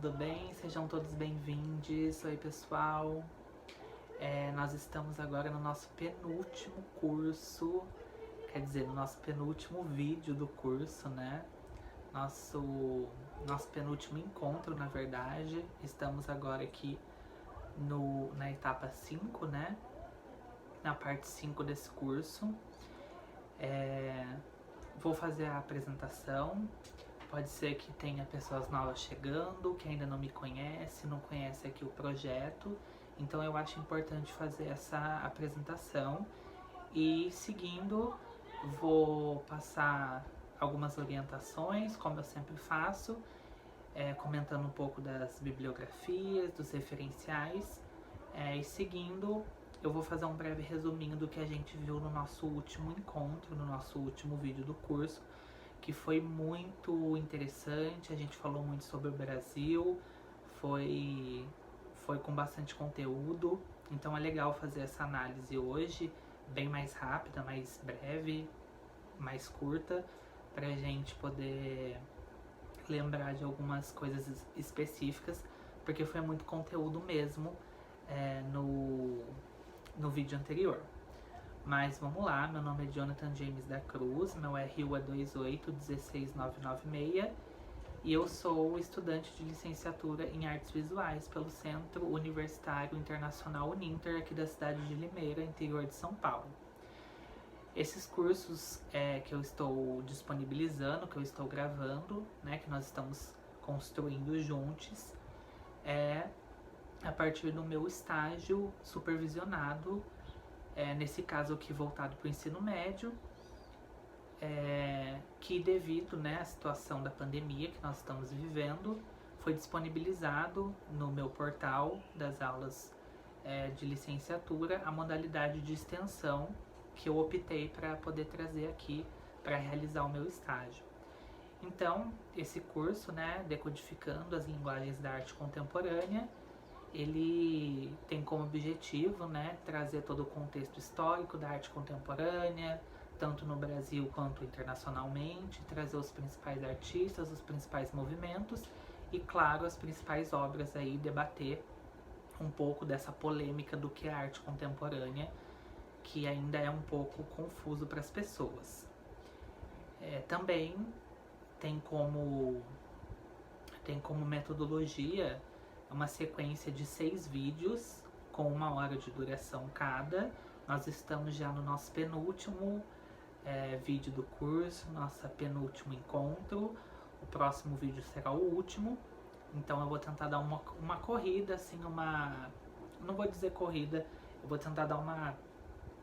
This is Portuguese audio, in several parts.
tudo bem? Sejam todos bem-vindos. Oi, pessoal. Nós estamos agora no nosso penúltimo curso, quer dizer, no nosso penúltimo vídeo do curso, né? Nosso penúltimo encontro, na verdade. Estamos agora aqui na etapa 5, né? Na parte 5 desse curso. Vou fazer a apresentação. Pode ser que tenha pessoas novas chegando, que ainda não me conhece, não conhece aqui o projeto. Então eu acho importante fazer essa apresentação. E seguindo, vou passar algumas orientações, como eu sempre faço, comentando um pouco das bibliografias, dos referenciais. E seguindo, eu vou fazer um breve resuminho do que a gente viu no nosso último encontro, no nosso último vídeo do curso, que foi muito interessante. A gente falou muito sobre o Brasil, foi com bastante conteúdo, então é legal fazer essa análise hoje, bem mais rápida, mais breve, mais curta, pra gente poder lembrar de algumas coisas específicas, porque foi muito conteúdo mesmo no vídeo anterior. Mas vamos lá, meu nome é Jonathan James da Cruz, meu RU é 2816996 e eu sou estudante de licenciatura em Artes Visuais pelo Centro Universitário Internacional Uninter, aqui da cidade de Limeira, interior de São Paulo. Esses cursos que eu estou disponibilizando, que eu estou gravando, né, que nós estamos construindo juntos, a partir do meu estágio supervisionado, nesse caso aqui voltado para o ensino médio, que devido, né, à situação da pandemia que nós estamos vivendo, foi disponibilizado no meu portal das aulas de licenciatura a modalidade de extensão que eu optei para poder trazer aqui para realizar o meu estágio. Então, esse curso, né, Decodificando as Linguagens da Arte Contemporânea, ele tem como objetivo, né, trazer todo o contexto histórico da arte contemporânea, tanto no Brasil quanto internacionalmente, trazer os principais artistas, os principais movimentos e, claro, as principais obras aí, debater um pouco dessa polêmica do que é arte contemporânea, que ainda é um pouco confuso para as pessoas. Também tem como metodologia uma sequência de 6 vídeos com 1 hora de duração cada. Nós estamos já no nosso penúltimo vídeo do curso, nosso penúltimo encontro. O próximo vídeo será o último. Então eu vou tentar dar uma corrida, assim, não vou dizer corrida, eu vou tentar dar uma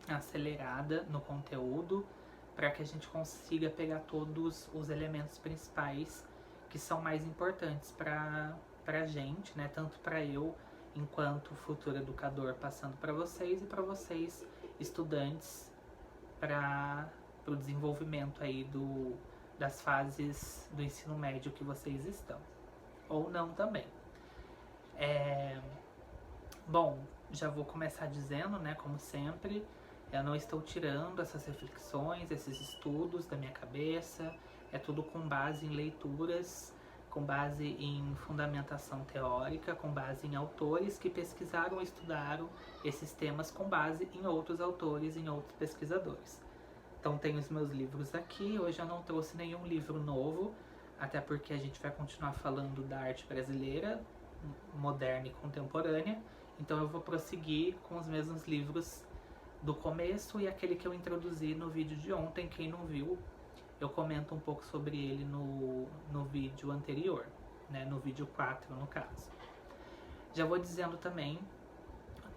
acelerada no conteúdo para que a gente consiga pegar todos os elementos principais que são mais importantes para a gente, né? Tanto para eu, enquanto futuro educador, passando para vocês, e para vocês, estudantes, para o desenvolvimento aí das fases do ensino médio que vocês estão, ou não também. Bom, já vou começar dizendo, né, como sempre, eu não estou tirando essas reflexões, esses estudos da minha cabeça, é tudo com base em leituras, com base em fundamentação teórica, com base em autores que pesquisaram e estudaram esses temas com base em outros autores, em outros pesquisadores. Então tenho os meus livros aqui. Hoje eu não trouxe nenhum livro novo, até porque a gente vai continuar falando da arte brasileira, moderna e contemporânea. Então eu vou prosseguir com os mesmos livros do começo e aquele que eu introduzi no vídeo de ontem. Quem não viu, eu comento um pouco sobre ele no vídeo anterior, né, no vídeo 4 no caso. Já vou dizendo também,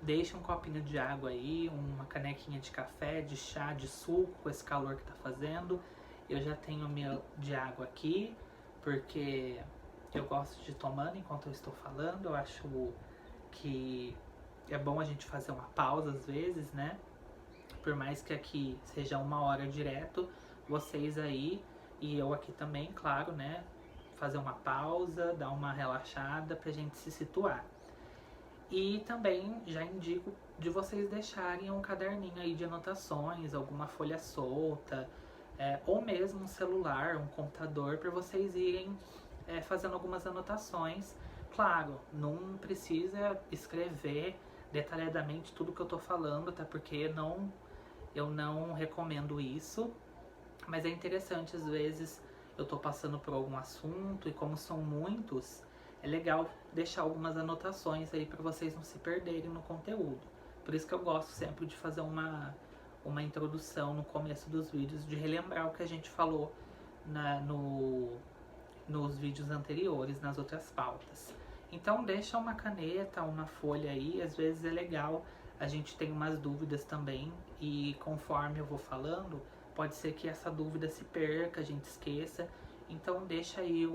deixa um copinho de água aí, uma canequinha de café, de chá, de suco, com esse calor que tá fazendo. Eu já tenho meu de água aqui, porque eu gosto de ir tomando enquanto eu estou falando. Eu acho que é bom a gente fazer uma pausa às vezes, né? Por mais que aqui seja 1 hora direto, vocês aí e eu aqui também, claro, né? Fazer uma pausa, dar uma relaxada pra gente se situar. E também já indico de vocês deixarem um caderninho aí de anotações, alguma folha solta, ou mesmo um celular, um computador, para vocês irem fazendo algumas anotações, Claro, não precisa escrever detalhadamente tudo que eu tô falando, até porque eu não recomendo isso, mas é interessante às vezes eu tô passando por algum assunto e como são muitos, é legal deixar algumas anotações aí para vocês não se perderem no conteúdo. Por isso que eu gosto sempre de fazer uma introdução no começo dos vídeos, de relembrar o que a gente falou nos vídeos anteriores, nas outras pautas. Então deixa uma caneta, uma folha aí, às vezes é legal, a gente tem umas dúvidas também e conforme eu vou falando, pode ser que essa dúvida se perca, a gente esqueça, então deixa aí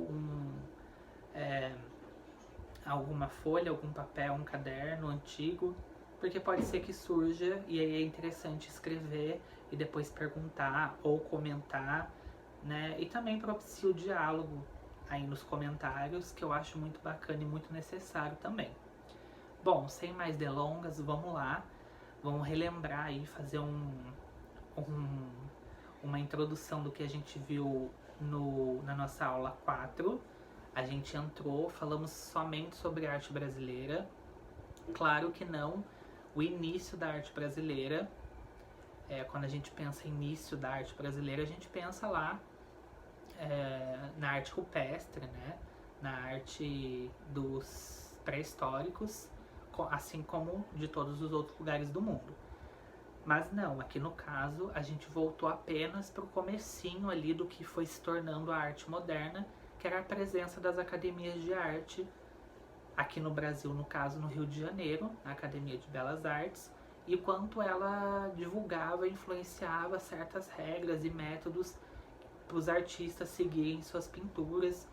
alguma folha, algum papel, um caderno antigo, porque pode ser que surja e aí é interessante escrever e depois perguntar ou comentar, né? E também propicia o diálogo aí nos comentários, que eu acho muito bacana e muito necessário também. Bom, sem mais delongas, vamos lá. Vamos relembrar aí, fazer uma introdução do que a gente viu na nossa aula 4. A gente entrou, falamos somente sobre arte brasileira. Claro que não o início da arte brasileira. Quando a gente pensa em início da arte brasileira, a gente pensa lá na arte rupestre, né? Na arte dos pré-históricos, assim como de todos os outros lugares do mundo. Mas não, aqui no caso a gente voltou apenas para o comecinho ali do que foi se tornando a arte moderna, que era a presença das academias de arte, aqui no Brasil, no caso no Rio de Janeiro, a Academia de Belas Artes, e o quanto ela divulgava e influenciava certas regras e métodos para os artistas seguirem suas pinturas,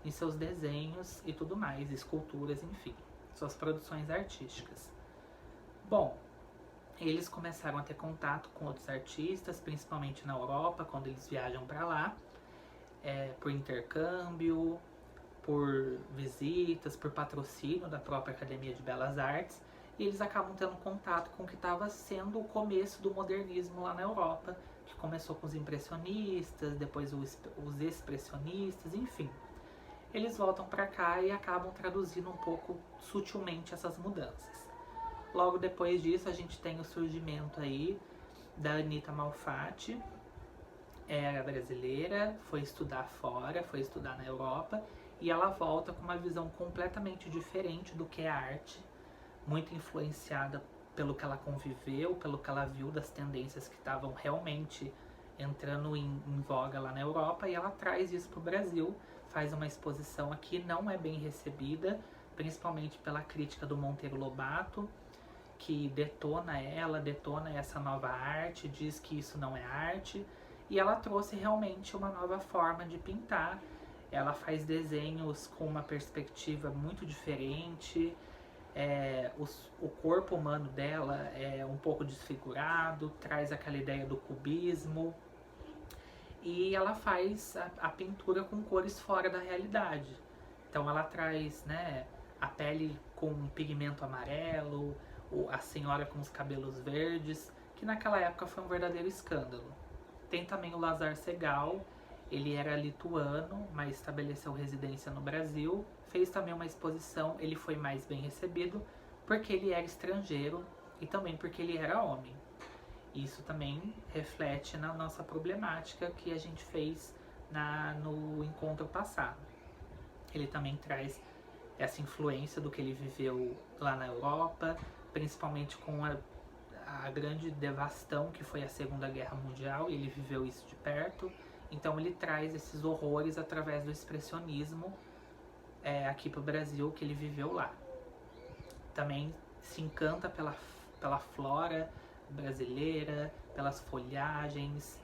em seus desenhos e tudo mais, esculturas, enfim, suas produções artísticas. Bom, eles começaram a ter contato com outros artistas, principalmente na Europa, quando eles viajam para lá, por intercâmbio, por visitas, por patrocínio da própria Academia de Belas Artes, e eles acabam tendo contato com o que estava sendo o começo do modernismo lá na Europa, que começou com os impressionistas, depois os expressionistas, enfim. Eles voltam para cá e acabam traduzindo um pouco sutilmente essas mudanças. Logo depois disso a gente tem o surgimento aí da Anita Malfatti, era brasileira, foi estudar fora, foi estudar na Europa, e ela volta com uma visão completamente diferente do que é a arte, muito influenciada pelo que ela conviveu, pelo que ela viu das tendências que estavam realmente entrando em voga lá na Europa, e ela traz isso para o Brasil, faz uma exposição aqui, não é bem recebida, principalmente pela crítica do Monteiro Lobato, que detona essa nova arte, diz que isso não é arte, e ela trouxe realmente uma nova forma de pintar. Ela faz desenhos com uma perspectiva muito diferente, o corpo humano dela é um pouco desfigurado, traz aquela ideia do cubismo, e ela faz a pintura com cores fora da realidade. Então ela traz, né, a pele com pigmento amarelo, a senhora com os cabelos verdes, que naquela época foi um verdadeiro escândalo. Tem também o Lazar Segal, ele era lituano, mas estabeleceu residência no Brasil, fez também uma exposição, ele foi mais bem recebido porque ele era estrangeiro e também porque ele era homem. Isso também reflete na nossa problemática que a gente fez no encontro passado. Ele também traz essa influência do que ele viveu lá na Europa, principalmente com a grande devastão que foi a Segunda Guerra Mundial, e ele viveu isso de perto. Então ele traz esses horrores através do expressionismo aqui para o Brasil, que ele viveu lá. Também se encanta pela flora brasileira, pelas folhagens,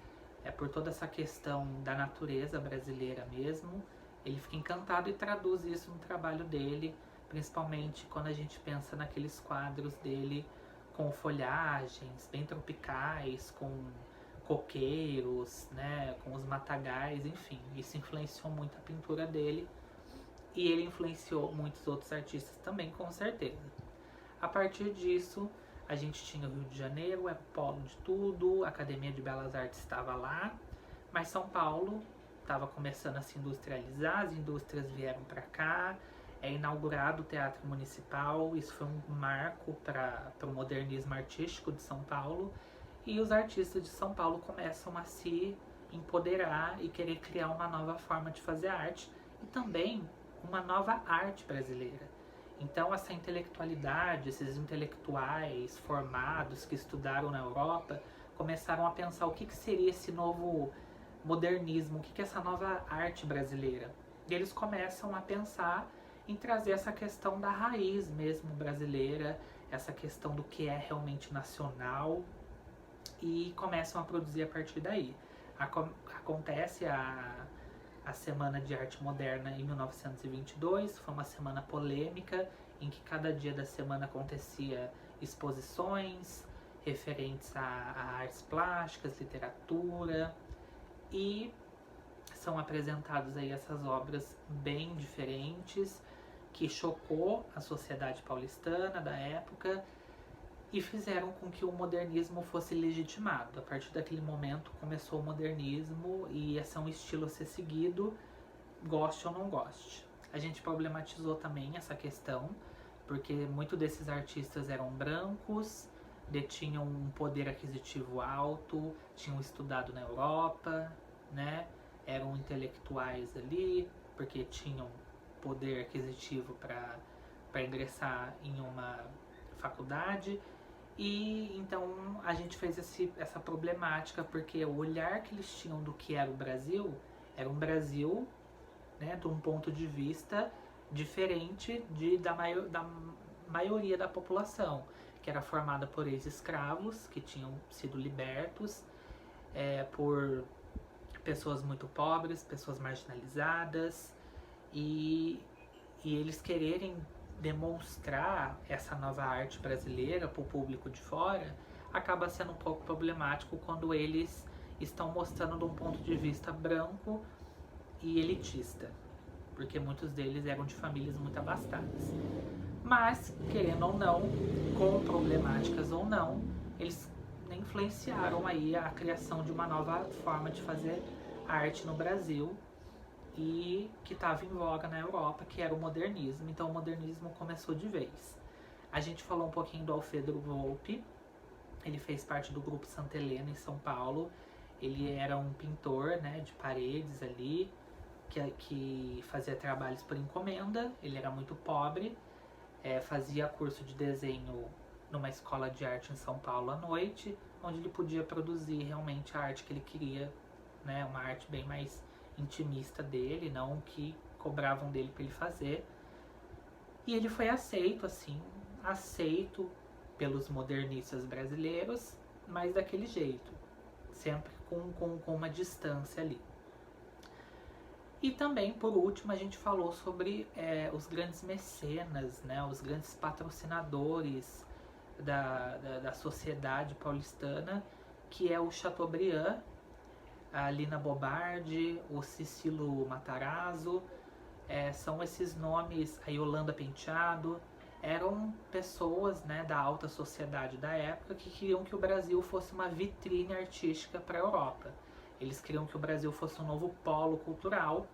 por toda essa questão da natureza brasileira mesmo. Ele fica encantado e traduz isso no trabalho dele, principalmente quando a gente pensa naqueles quadros dele com folhagens bem tropicais, com coqueiros, né, com os matagais, enfim. Isso influenciou muito a pintura dele e ele influenciou muitos outros artistas também, com certeza. A partir disso, a gente tinha o Rio de Janeiro, é o polo de tudo, a Academia de Belas Artes estava lá, mas São Paulo estava começando a se industrializar, as indústrias vieram para cá, é inaugurado o Teatro Municipal. Isso foi um marco para o modernismo artístico de São Paulo, e os artistas de São Paulo começam a se empoderar e querer criar uma nova forma de fazer arte e também uma nova arte brasileira. Então essa intelectualidade, esses intelectuais formados que estudaram na Europa, começaram a pensar o que seria esse novo modernismo, o que é essa nova arte brasileira. E eles começam a pensar em trazer essa questão da raiz mesmo brasileira, essa questão do que é realmente nacional, e começam a produzir a partir daí. Acontece a Semana de Arte Moderna em 1922, foi uma semana polêmica, em que cada dia da semana acontecia exposições referentes a artes plásticas, literatura, e são apresentadas aí essas obras bem diferentes, que chocou a sociedade paulistana da época e fizeram com que o modernismo fosse legitimado. A partir daquele momento começou o modernismo e esse é um estilo a ser seguido, goste ou não goste. A gente problematizou também essa questão, porque muitos desses artistas eram brancos, detinham um poder aquisitivo alto, tinham estudado na Europa, né? Eram intelectuais ali, porque tinham poder aquisitivo para ingressar em uma faculdade. E então a gente fez essa problemática, porque o olhar que eles tinham do que era o Brasil, né, de um ponto de vista diferente da maioria da população, que era formada por ex-escravos que tinham sido libertos, por pessoas muito pobres, pessoas marginalizadas, e eles quererem demonstrar essa nova arte brasileira para o público de fora acaba sendo um pouco problemático quando eles estão mostrando de um ponto de vista branco e elitista, porque muitos deles eram de famílias muito abastadas. Mas, querendo ou não, com problemáticas ou não, eles influenciaram aí a criação de uma nova forma de fazer arte no Brasil, e que estava em voga na Europa, que era o modernismo. Então o modernismo começou de vez. A gente falou um pouquinho do Alfredo Volpi, ele fez parte do grupo Santa Helena em São Paulo. Ele era um pintor, né, de paredes ali, que fazia trabalhos por encomenda. Ele era muito pobre, fazia curso de desenho numa escola de arte em São Paulo à noite, onde ele podia produzir realmente a arte que ele queria, né, uma arte bem mais intimista dele, não o que cobravam dele para ele fazer. E ele foi aceito pelos modernistas brasileiros, mas daquele jeito, sempre com uma distância ali. E também, por último, a gente falou sobre os grandes mecenas, né, os grandes patrocinadores da sociedade paulistana, que é o Chateaubriand, a Lina Bobardi, o Cicilo Matarazzo, são esses nomes, a Yolanda Penteado, eram pessoas, né, da alta sociedade da época que queriam que o Brasil fosse uma vitrine artística para a Europa. Eles queriam que o Brasil fosse um novo polo cultural,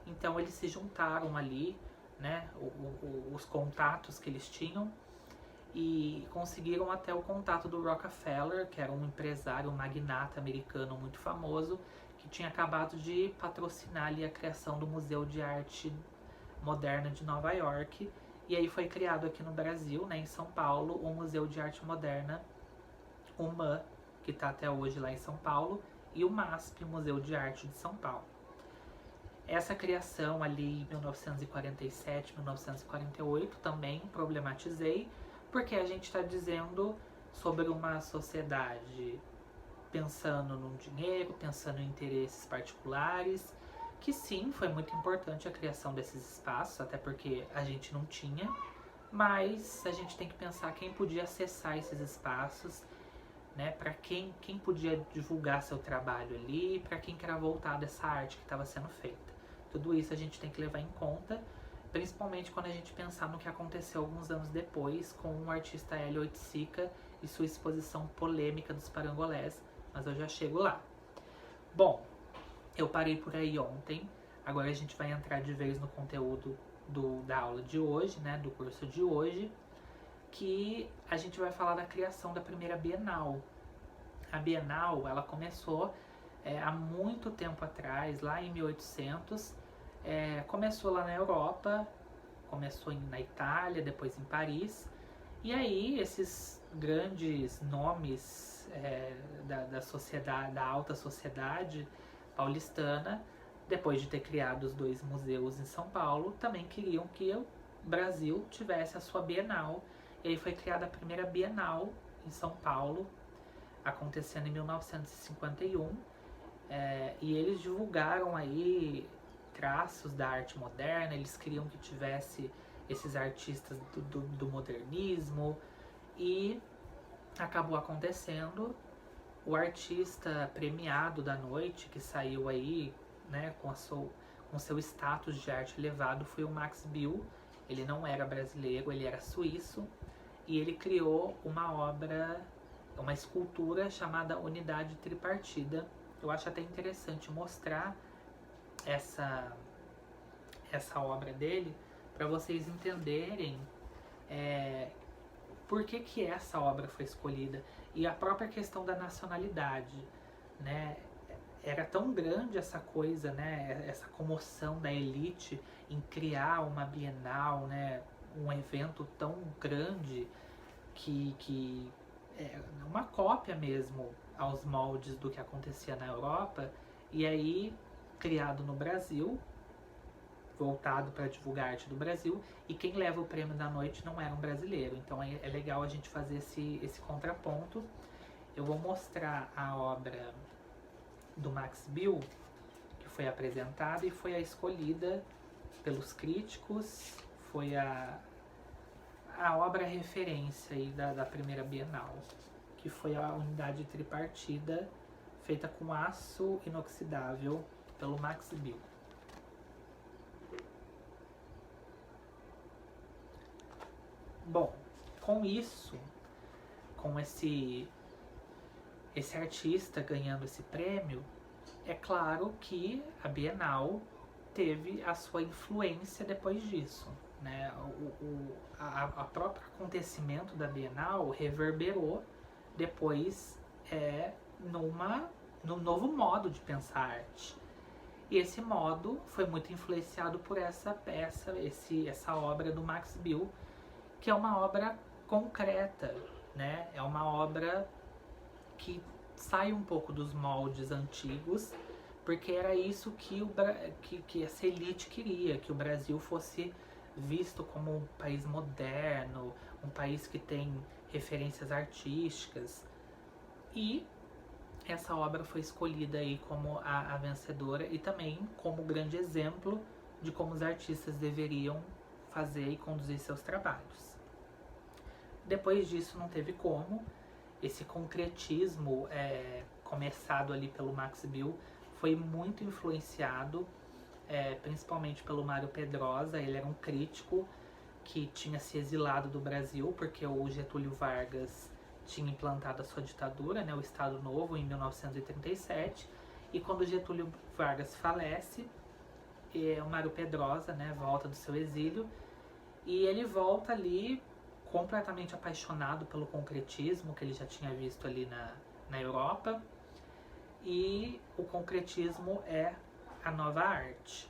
então eles se juntaram ali, né, os contatos que eles tinham, e conseguiram até o contato do Rockefeller, que era um empresário, um magnata americano muito famoso, que tinha acabado de patrocinar ali a criação do Museu de Arte Moderna de Nova York. E aí foi criado aqui no Brasil, né, em São Paulo, o Museu de Arte Moderna, o MAM, que está até hoje lá em São Paulo, e o MASP, Museu de Arte de São Paulo. Essa criação ali em 1947, 1948, também problematizei, porque a gente está dizendo sobre uma sociedade pensando no dinheiro, pensando em interesses particulares, que sim, foi muito importante a criação desses espaços, até porque a gente não tinha, mas a gente tem que pensar quem podia acessar esses espaços, né, para quem podia divulgar seu trabalho ali, para quem que era voltado essa arte que estava sendo feita. Tudo isso a gente tem que levar em conta, principalmente quando a gente pensar no que aconteceu alguns anos depois com o artista Hélio Oiticica e sua exposição polêmica dos parangolés, mas eu já chego lá. Bom, eu parei por aí ontem, agora a gente vai entrar de vez no conteúdo da aula de hoje, né, do curso de hoje, que a gente vai falar da criação da primeira Bienal. A Bienal, ela começou há muito tempo atrás, lá em 1800, começou lá na Europa, começou na Itália, depois em Paris, e aí esses grandes nomes da sociedade, da alta sociedade paulistana, depois de ter criado os 2 museus em São Paulo, também queriam que o Brasil tivesse a sua Bienal. E aí foi criada a primeira Bienal em São Paulo, acontecendo em 1951, e eles divulgaram aí traços da arte moderna, eles queriam que tivesse esses artistas do modernismo, e acabou acontecendo. O artista premiado da noite, que saiu aí, né, com seu status de arte elevado, foi o Max Bill. Ele não era brasileiro, ele era suíço, e ele criou uma obra, uma escultura chamada Unidade Tripartida. Eu acho até interessante mostrar essa obra dele para vocês entenderem por que essa obra foi escolhida, e a própria questão da nacionalidade, né? Era tão grande essa coisa, né? Essa comoção da elite em criar uma Bienal, né? Um evento tão grande que é uma cópia mesmo aos moldes do que acontecia na Europa, e aí criado no Brasil, voltado para divulgar a arte do Brasil, e quem leva o prêmio da noite não era um brasileiro. Então é legal a gente fazer esse contraponto. Eu vou mostrar a obra do Max Bill, que foi apresentada e foi a escolhida pelos críticos, foi a obra referência aí da primeira Bienal, que foi a Unidade Tripartida, feita com aço inoxidável pelo Max Bill. Bom, com isso, com esse artista ganhando esse prêmio, é claro que a Bienal teve a sua influência depois disso, né? A próprio acontecimento da Bienal reverberou depois num novo modo de pensar arte. E esse modo foi muito influenciado por essa peça, essa obra do Max Bill, que é uma obra concreta, né? É uma obra que sai um pouco dos moldes antigos, porque era isso que essa elite queria, que o Brasil fosse visto como um país moderno, um país que tem referências artísticas. E essa obra foi escolhida aí como a vencedora, e também como grande exemplo de como os artistas deveriam fazer e conduzir seus trabalhos. Depois disso não teve como. Esse concretismo começado ali pelo Max Bill foi muito influenciado, principalmente pelo Mário Pedrosa. Ele era um crítico que tinha se exilado do Brasil porque o Getúlio Vargas tinha implantado a sua ditadura, né, o Estado Novo, em 1937, e quando o Getúlio Vargas falece, o Mário Pedrosa, né, volta do seu exílio, e ele volta ali completamente apaixonado pelo concretismo que ele já tinha visto ali na Europa, e o concretismo é a nova arte.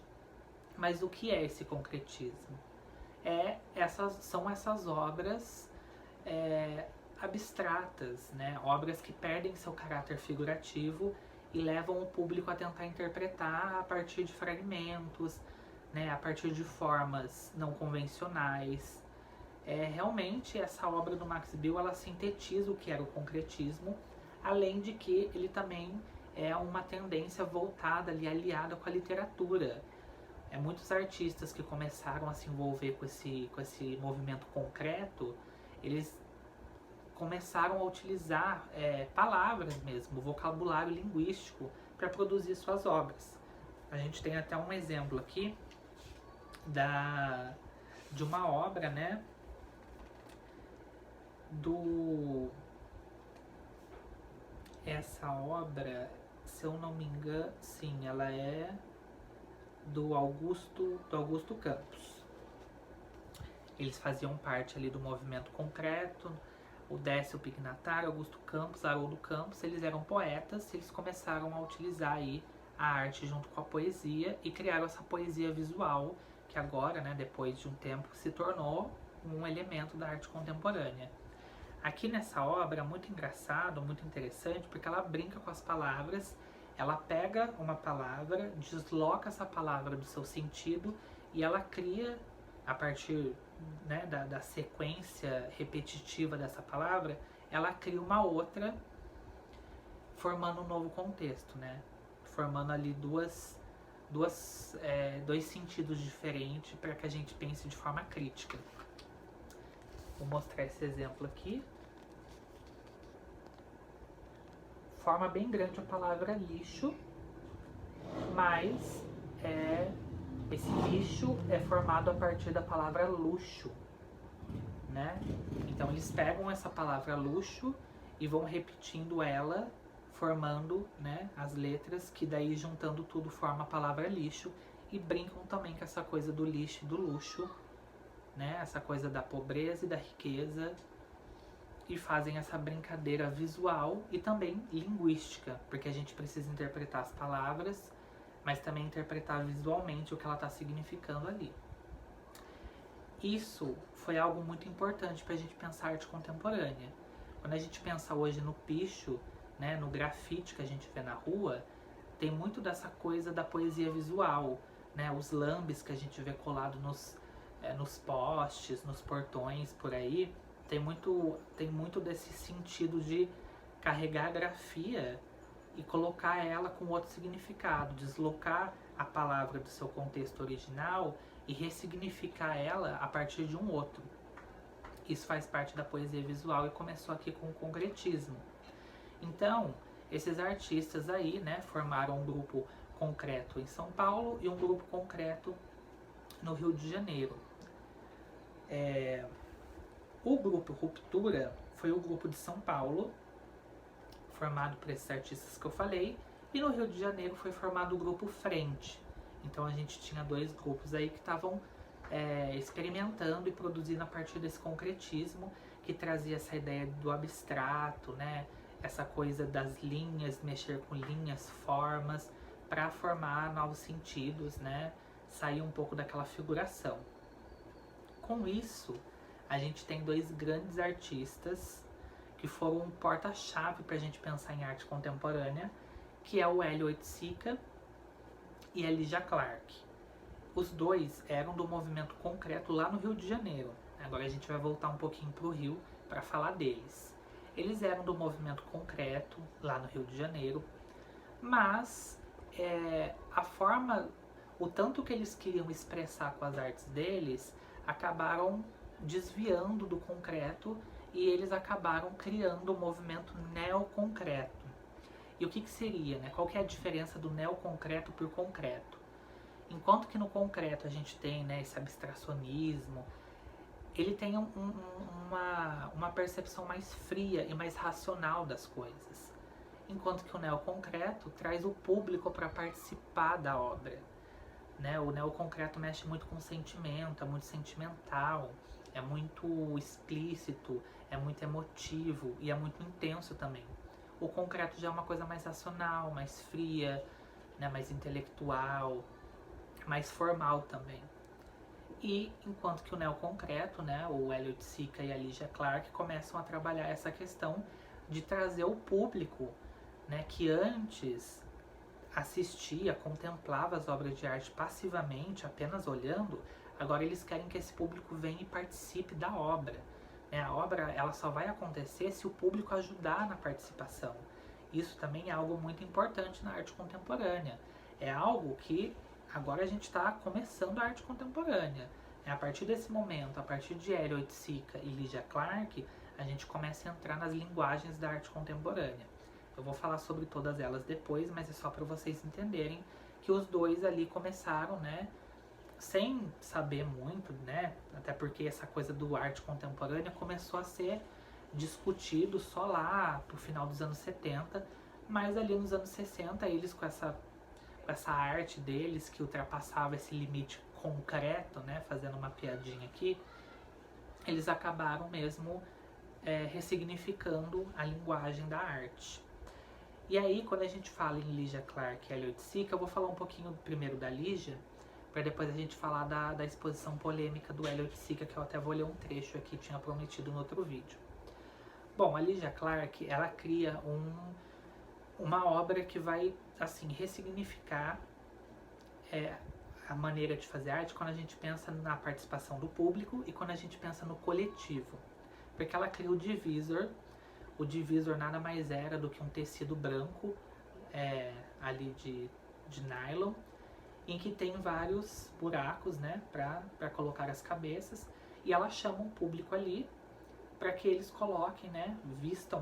Mas o que é esse concretismo? São essas obras abstratas, né? Obras que perdem seu caráter figurativo e levam o público a tentar interpretar a partir de fragmentos, né? A partir de formas não convencionais. Realmente essa obra do Max Bill, ela sintetiza o que era o concretismo, além de que ele também é uma tendência voltada ali, aliada com a literatura. Muitos artistas que começaram a se envolver com esse movimento concreto, eles começaram a utilizar palavras mesmo, vocabulário linguístico, para produzir suas obras. A gente tem até um exemplo aqui de uma obra, né, essa obra, se eu não me engano, sim, ela é do Augusto Campos. Eles faziam parte ali do movimento concreto. O Décio Pignataro, Augusto Campos, Haroldo Campos, eles eram poetas, eles começaram a utilizar aí a arte junto com a poesia e criaram essa poesia visual, que agora, né, depois de um tempo, se tornou um elemento da arte contemporânea. Aqui nessa obra, muito engraçado, muito interessante, porque ela brinca com as palavras, ela pega uma palavra, desloca essa palavra do seu sentido e ela cria, a partir, né, da sequência repetitiva dessa palavra, ela cria uma outra, formando um novo contexto, né? Formando ali dois sentidos diferentes para que a gente pense de forma crítica. Vou mostrar esse exemplo aqui. Forma bem grande a palavra lixo, mas esse lixo é formado a partir da palavra luxo, né? Então eles pegam essa palavra luxo e vão repetindo ela, formando, né, as letras, que daí juntando tudo forma a palavra lixo, e brincam também com essa coisa do lixo e do luxo, né? Essa coisa da pobreza e da riqueza, e fazem essa brincadeira visual e também linguística, porque a gente precisa interpretar as palavras, mas também interpretar visualmente o que ela está significando ali. Isso foi algo muito importante para a gente pensar arte contemporânea. Quando a gente pensa hoje no picho, né, no grafite que a gente vê na rua, tem muito dessa coisa da poesia visual, né? Os lambes que a gente vê colado nos postes, nos portões, por aí, tem muito desse sentido de carregar a grafia e colocar ela com outro significado, deslocar a palavra do seu contexto original e ressignificar ela a partir de um outro. Isso faz parte da poesia visual e começou aqui com o concretismo. Então, esses artistas aí, né, formaram um grupo concreto em São Paulo e um grupo concreto no Rio de Janeiro. O grupo Ruptura foi o grupo de São Paulo, formado por esses artistas que eu falei, e no Rio de Janeiro foi formado o grupo Frente. Então a gente tinha dois grupos aí que estavam experimentando e produzindo a partir desse concretismo, que trazia essa ideia do abstrato, né? Essa coisa das linhas, mexer com linhas, formas, para formar novos sentidos, né? Sair um pouco daquela figuração. Com isso, a gente tem dois grandes artistas que foram um porta-chave para a gente pensar em arte contemporânea, que é o Hélio Oiticica e a Lígia Clark. Os dois eram do movimento concreto lá no Rio de Janeiro. Agora a gente vai voltar um pouquinho para o Rio para falar deles. Eles eram do movimento concreto lá no Rio de Janeiro, mas a forma, o tanto que eles queriam expressar com as artes deles, acabaram desviando do concreto e eles acabaram criando o movimento neoconcreto. E o que seria, né? Qual que é a diferença do neoconcreto por concreto? Enquanto que no concreto a gente tem, né, esse abstracionismo, ele tem uma percepção mais fria e mais racional das coisas. Enquanto que o neoconcreto traz o público para participar da obra, né? O neoconcreto mexe muito com o sentimento, é muito sentimental, é muito explícito, é muito emotivo e é muito intenso também. O concreto já é uma coisa mais racional, mais fria, né? Mais intelectual, mais formal também. E enquanto que o neoconcreto, né, o Hélio Oiticica e a Lígia Clark começam a trabalhar essa questão de trazer o público, né, que antes assistia, contemplava as obras de arte passivamente, apenas olhando, agora eles querem que esse público venha e participe da obra. A obra, ela só vai acontecer se o público ajudar na participação. Isso também é algo muito importante na arte contemporânea. É algo que agora a gente está começando a arte contemporânea. A partir desse momento, a partir de Hélio Oiticica e Lígia Clark, a gente começa a entrar nas linguagens da arte contemporânea. Eu vou falar sobre todas elas depois, mas é só para vocês entenderem que os dois ali começaram, né, sem saber muito, né, até porque essa coisa do arte contemporânea começou a ser discutido só lá pro final dos anos 70, mas ali nos anos 60 eles com essa arte deles que ultrapassava esse limite concreto, né, fazendo uma piadinha aqui, eles acabaram mesmo ressignificando a linguagem da arte. E aí, quando a gente fala em Lygia Clark e Elliot Sica, eu vou falar um pouquinho primeiro da Lygia, para depois a gente falar da exposição polêmica do Elliot Sica, que eu até vou ler um trecho aqui, tinha prometido no outro vídeo. Bom, a Lygia Clark, ela cria uma obra que vai, assim, ressignificar a maneira de fazer arte quando a gente pensa na participação do público e quando a gente pensa no coletivo. Porque ela cria o divisor. O divisor nada mais era do que um tecido branco ali de nylon, em que tem vários buracos, né, para colocar as cabeças, e ela chama um público ali para que eles coloquem, né, vistam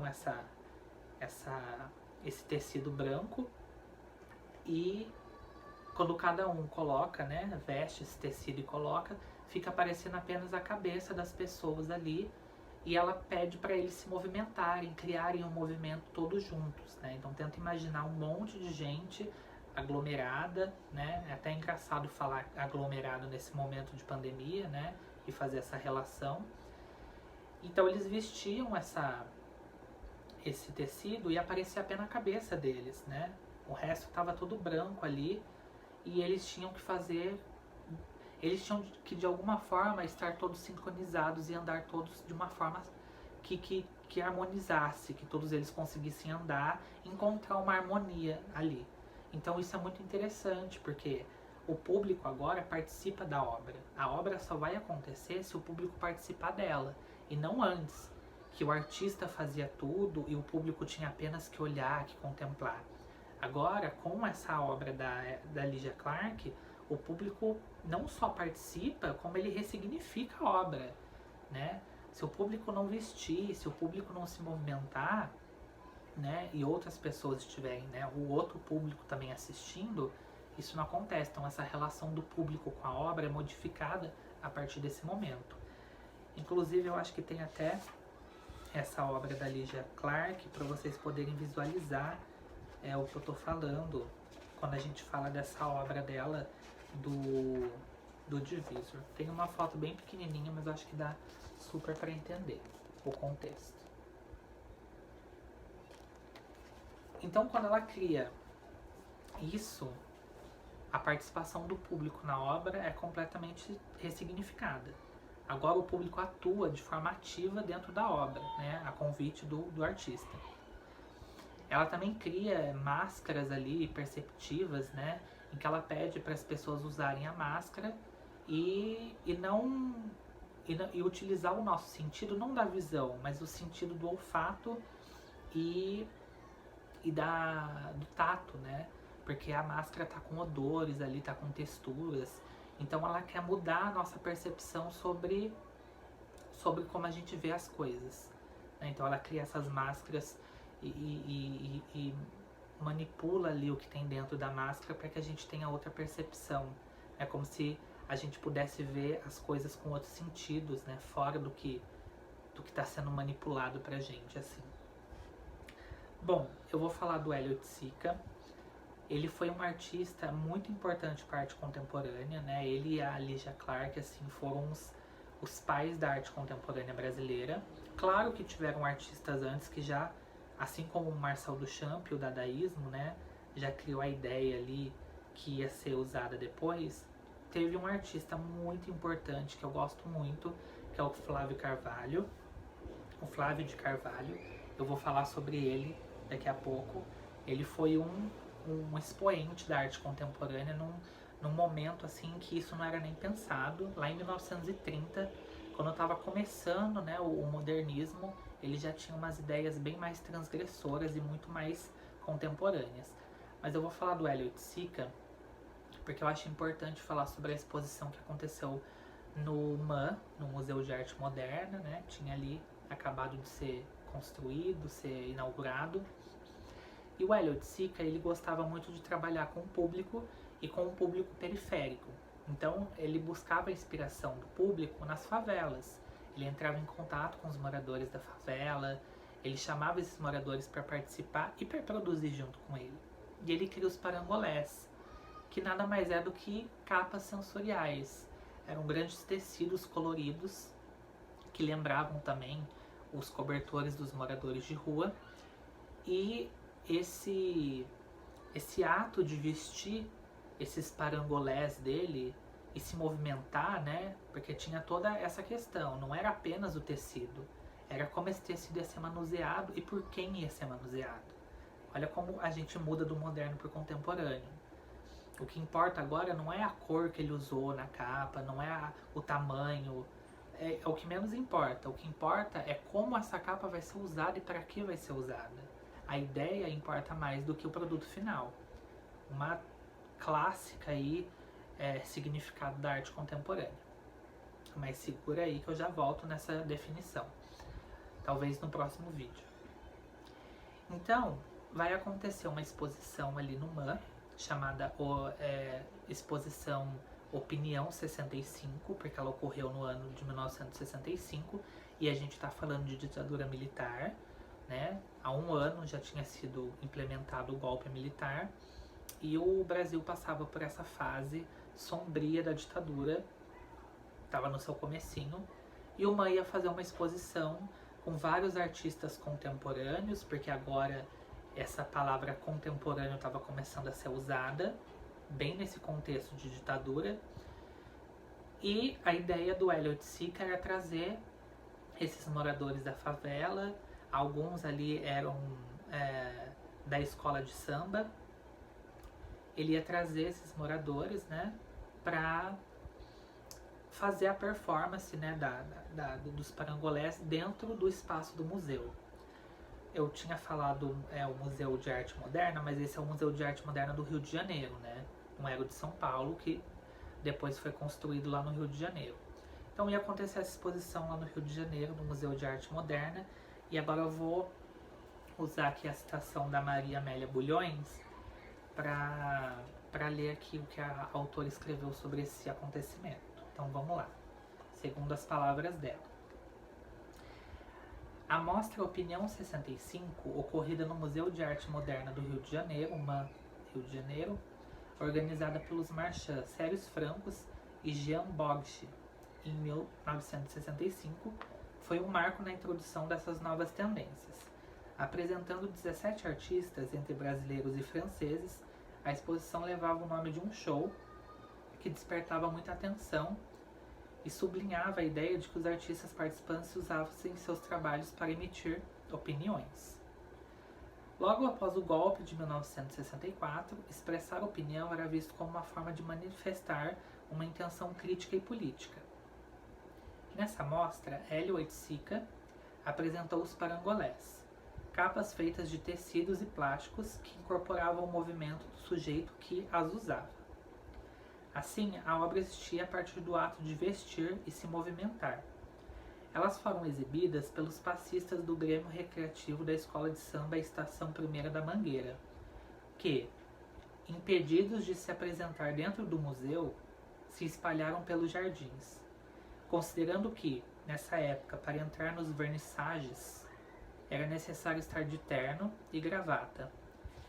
esse tecido branco, e quando cada um coloca, né, veste esse tecido e coloca, fica aparecendo apenas a cabeça das pessoas ali, e ela pede para eles se movimentarem, criarem um movimento todos juntos, né? Então tenta imaginar um monte de gente aglomerada, né? É até engraçado falar aglomerado nesse momento de pandemia, né? E fazer essa relação. Então eles vestiam esse tecido e aparecia apenas a cabeça deles, né? O resto estava tudo branco ali, e eles tinham que de alguma forma estar todos sincronizados e andar todos de uma forma que harmonizasse, que todos eles conseguissem andar e encontrar uma harmonia ali. Então isso é muito interessante, porque o público agora participa da obra. A obra só vai acontecer se o público participar dela, e não antes, que o artista fazia tudo e o público tinha apenas que olhar, que contemplar. Agora, com essa obra da Lygia Clark, o público não só participa, como ele ressignifica a obra, né? Se o público não vestir, se o público não se movimentar, né, e outras pessoas estiverem, né, o outro público também assistindo, isso não acontece. Então essa relação do público com a obra é modificada a partir desse momento. Inclusive eu acho que tem até essa obra da Lygia Clark para vocês poderem visualizar o que eu estou falando quando a gente fala dessa obra dela do divisor. Tem uma foto bem pequenininha, mas eu acho que dá super para entender o contexto. Então, quando ela cria isso, a participação do público na obra é completamente ressignificada. Agora o público atua de forma ativa dentro da obra, né, a convite do artista. Ela também cria máscaras ali perceptivas, né, em que ela pede para as pessoas usarem a máscara e utilizar o nosso sentido, não da visão, mas o sentido do olfato e do tato, né? Porque a máscara tá com odores ali, tá com texturas. Então ela quer mudar a nossa percepção sobre como a gente vê as coisas, né? Então ela cria essas máscaras e manipula ali o que tem dentro da máscara para que a gente tenha outra percepção. É como se a gente pudesse ver as coisas com outros sentidos, né? Fora do que está sendo manipulado pra gente, assim. Bom, eu vou falar do Elliot Sica. Ele foi um artista muito importante para a arte contemporânea, né? Ele e a Lygia Clark, assim, foram os pais da arte contemporânea brasileira. Claro que tiveram artistas antes que já, assim como o Marcel Duchamp, o dadaísmo, né? Já criou a ideia ali que ia ser usada depois. Teve um artista muito importante que eu gosto muito, que é o Flávio Carvalho. O Flávio de Carvalho. Eu vou falar sobre ele daqui a pouco. Ele foi um expoente da arte contemporânea num momento assim que isso não era nem pensado. Lá em 1930, quando eu estava começando, né, o modernismo, ele já tinha umas ideias bem mais transgressoras e muito mais contemporâneas. Mas eu vou falar do Elliot Sica porque eu acho importante falar sobre a exposição que aconteceu no MAM, no Museu de Arte Moderna, né? Tinha ali acabado de ser construído, ser inaugurado. E o Elliot Sica, ele gostava muito de trabalhar com o público e com o público periférico. Então, ele buscava a inspiração do público nas favelas. Ele entrava em contato com os moradores da favela, ele chamava esses moradores para participar e para produzir junto com ele. E ele cria os parangolés, que nada mais é do que capas sensoriais. Eram grandes tecidos coloridos que lembravam também os cobertores dos moradores de rua. E esse ato de vestir esses parangolés dele e se movimentar, né? Porque tinha toda essa questão, não era apenas o tecido, era como esse tecido ia ser manuseado e por quem ia ser manuseado. Olha como a gente muda do moderno para o contemporâneo. O que importa agora não é a cor que ele usou na capa, não é o tamanho, é o que menos importa. O que importa é como essa capa vai ser usada e para que vai ser usada. A ideia importa mais do que o produto final. Uma clássica aí significado da arte contemporânea. Mas segura aí que eu já volto nessa definição. Talvez no próximo vídeo. Então, vai acontecer uma exposição ali no MAN, chamada Exposição Opinião 65, porque ela ocorreu no ano de 1965, e a gente está falando de ditadura militar, né? Há um ano já tinha sido implementado o golpe militar, e o Brasil passava por essa fase sombria da ditadura, estava no seu comecinho, e o MAN ia fazer uma exposição com vários artistas contemporâneos, porque agora essa palavra contemporâneo estava começando a ser usada, bem nesse contexto de ditadura. E a ideia do Elliot Sica era trazer esses moradores da favela, alguns ali eram da escola de samba. Ele ia trazer esses moradores, né, para fazer a performance, né, dos parangolés dentro do espaço do museu. Eu tinha falado o Museu de Arte Moderna, mas esse é o Museu de Arte Moderna do Rio de Janeiro, né? Não era o de São Paulo, que depois foi construído lá no Rio de Janeiro. Então ia acontecer essa exposição lá no Rio de Janeiro, no Museu de Arte Moderna, e agora eu vou usar aqui a citação da Maria Amélia Bulhões para ler aqui o que a autora escreveu sobre esse acontecimento. Então vamos lá, segundo as palavras dela. A mostra Opinião 65, ocorrida no Museu de Arte Moderna do Rio de Janeiro, MAN, Rio de Janeiro, organizada pelos marchands Cérios Francos e Jean Bogsch, em 1965, foi um marco na introdução dessas novas tendências. Apresentando 17 artistas, entre brasileiros e franceses, a exposição levava o nome de um show que despertava muita atenção e sublinhava a ideia de que os artistas participantes usassem seus trabalhos para emitir opiniões. Logo após o golpe de 1964, expressar opinião era visto como uma forma de manifestar uma intenção crítica e política. Nessa mostra, Hélio Oiticica apresentou os parangolés, capas feitas de tecidos e plásticos que incorporavam o movimento do sujeito que as usava. Assim, a obra existia a partir do ato de vestir e se movimentar. Elas foram exibidas pelos passistas do Grêmio Recreativo da Escola de Samba Estação Primeira da Mangueira, que, impedidos de se apresentar dentro do museu, se espalharam pelos jardins, considerando que, nessa época, para entrar nos vernissages, era necessário estar de terno e gravata.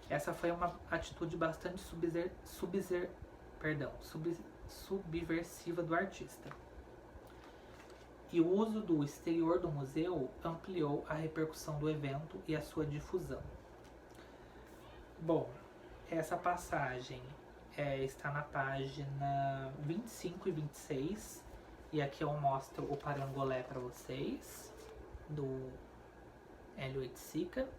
Essa foi uma atitude bastante subversiva do artista. E o uso do exterior do museu ampliou a repercussão do evento e a sua difusão. Bom, essa passagem está na página 25 e 26, e aqui eu mostro o parangolé para vocês, do Hélio Oiticica,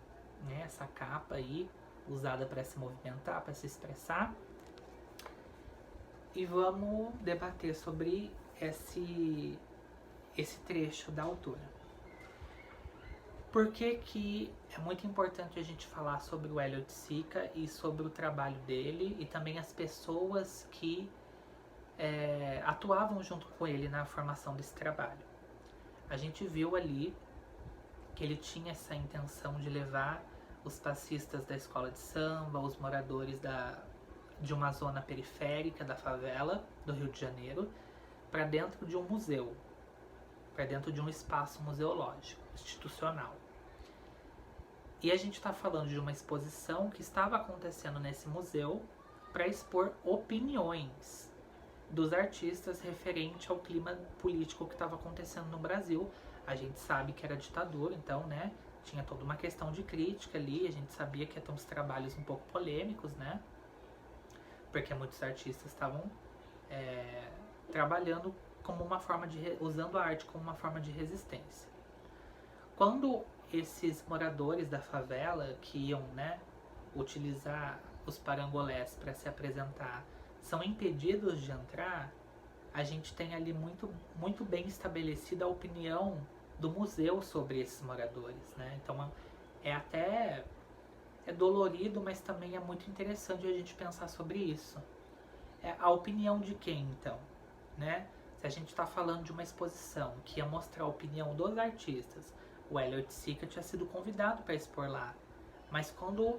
né, essa capa aí, usada para se movimentar, para se expressar. E vamos debater sobre esse trecho da autora. Por que é muito importante a gente falar sobre o Hélio Oiticica e sobre o trabalho dele e também as pessoas que atuavam junto com ele na formação desse trabalho. A gente viu ali que ele tinha essa intenção de levar os passistas da escola de samba, os moradores de uma zona periférica da favela do Rio de Janeiro, para dentro de um museu, para dentro de um espaço museológico, institucional. E a gente está falando de uma exposição que estava acontecendo nesse museu para expor opiniões dos artistas referente ao clima político que estava acontecendo no Brasil, A gente sabe que era ditadura, então, né, tinha toda uma questão de crítica ali, a gente sabia que ia ter uns trabalhos um pouco polêmicos, né, porque muitos artistas estavam trabalhando como uma forma de usando a arte como uma forma de resistência. Quando esses moradores da favela que iam, né, utilizar os parangolés para se apresentar são impedidos de entrar, a gente tem ali muito bem estabelecida a opinião do museu sobre esses moradores, né? Então é dolorido, mas também é muito interessante a gente pensar sobre isso. A opinião de quem, então, né? Se a gente está falando de uma exposição que ia mostrar a opinião dos artistas, o Hélio Oiticica tinha sido convidado para expor lá, mas quando,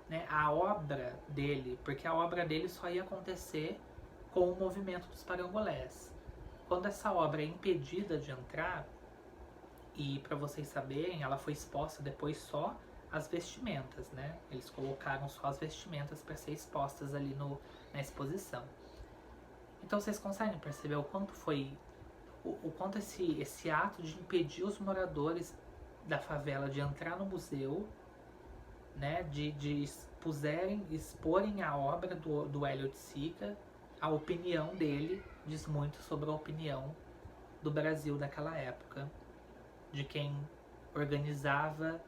né, a obra dele, porque a obra dele só ia acontecer com o movimento dos parangolés. Quando essa obra é impedida de entrar, e para vocês saberem, ela foi exposta depois só as vestimentas, né? Eles colocaram só as vestimentas para ser expostas ali na exposição. Então vocês conseguem perceber o quanto foi, o quanto esse ato de impedir os moradores da favela de entrar no museu, né? De exporem a obra do Hélio Oiticica, a opinião dele diz muito sobre a opinião do Brasil daquela época, de quem organizava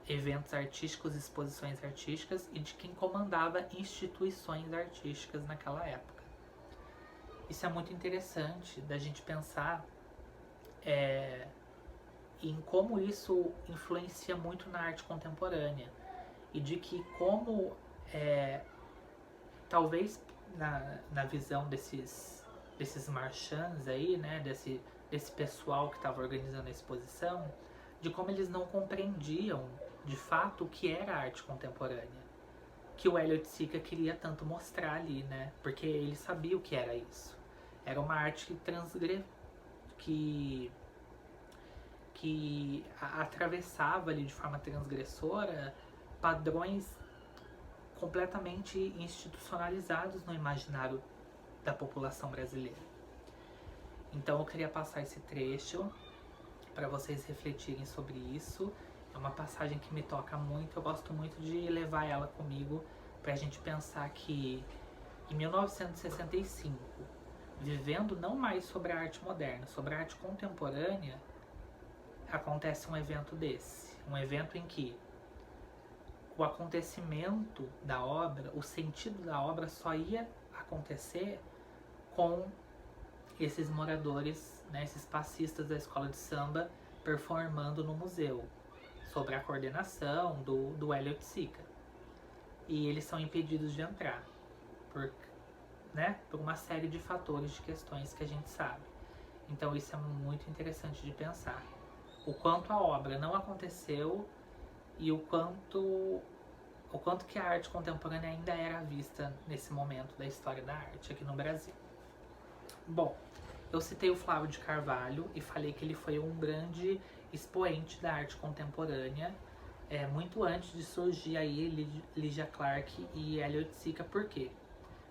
eventos artísticos, exposições artísticas e de quem comandava instituições artísticas naquela época. Isso é muito interessante da gente pensar em como isso influencia muito na arte contemporânea e de que como talvez na visão desses marchands aí, né, desse pessoal que estava organizando a exposição, de como eles não compreendiam de fato o que era arte contemporânea, que o Hélio Oiticica queria tanto mostrar ali, né, porque ele sabia o que era isso. Era uma arte que atravessava ali de forma transgressora padrões completamente institucionalizados no imaginário da população brasileira. Então eu queria passar esse trecho para vocês refletirem sobre isso. É uma passagem que me toca muito, eu gosto muito de levar ela comigo para a gente pensar que em 1965, vivendo não mais sobre a arte moderna, sobre a arte contemporânea, acontece um evento desse. Um evento em que o acontecimento da obra, o sentido da obra só ia acontecer com esses moradores, né, esses passistas da escola de samba performando no museu, sob a coordenação do Hélio Oiticica. E eles são impedidos de entrar por uma série de fatores, de questões que a gente sabe. Então isso é muito interessante de pensar. O quanto a obra não aconteceu e o quanto que a arte contemporânea ainda era vista nesse momento da história da arte aqui no Brasil. Bom, eu citei o Flávio de Carvalho e falei que ele foi um grande expoente da arte contemporânea, muito antes de surgir aí Lygia Clark e Hélio Oiticica. Por quê?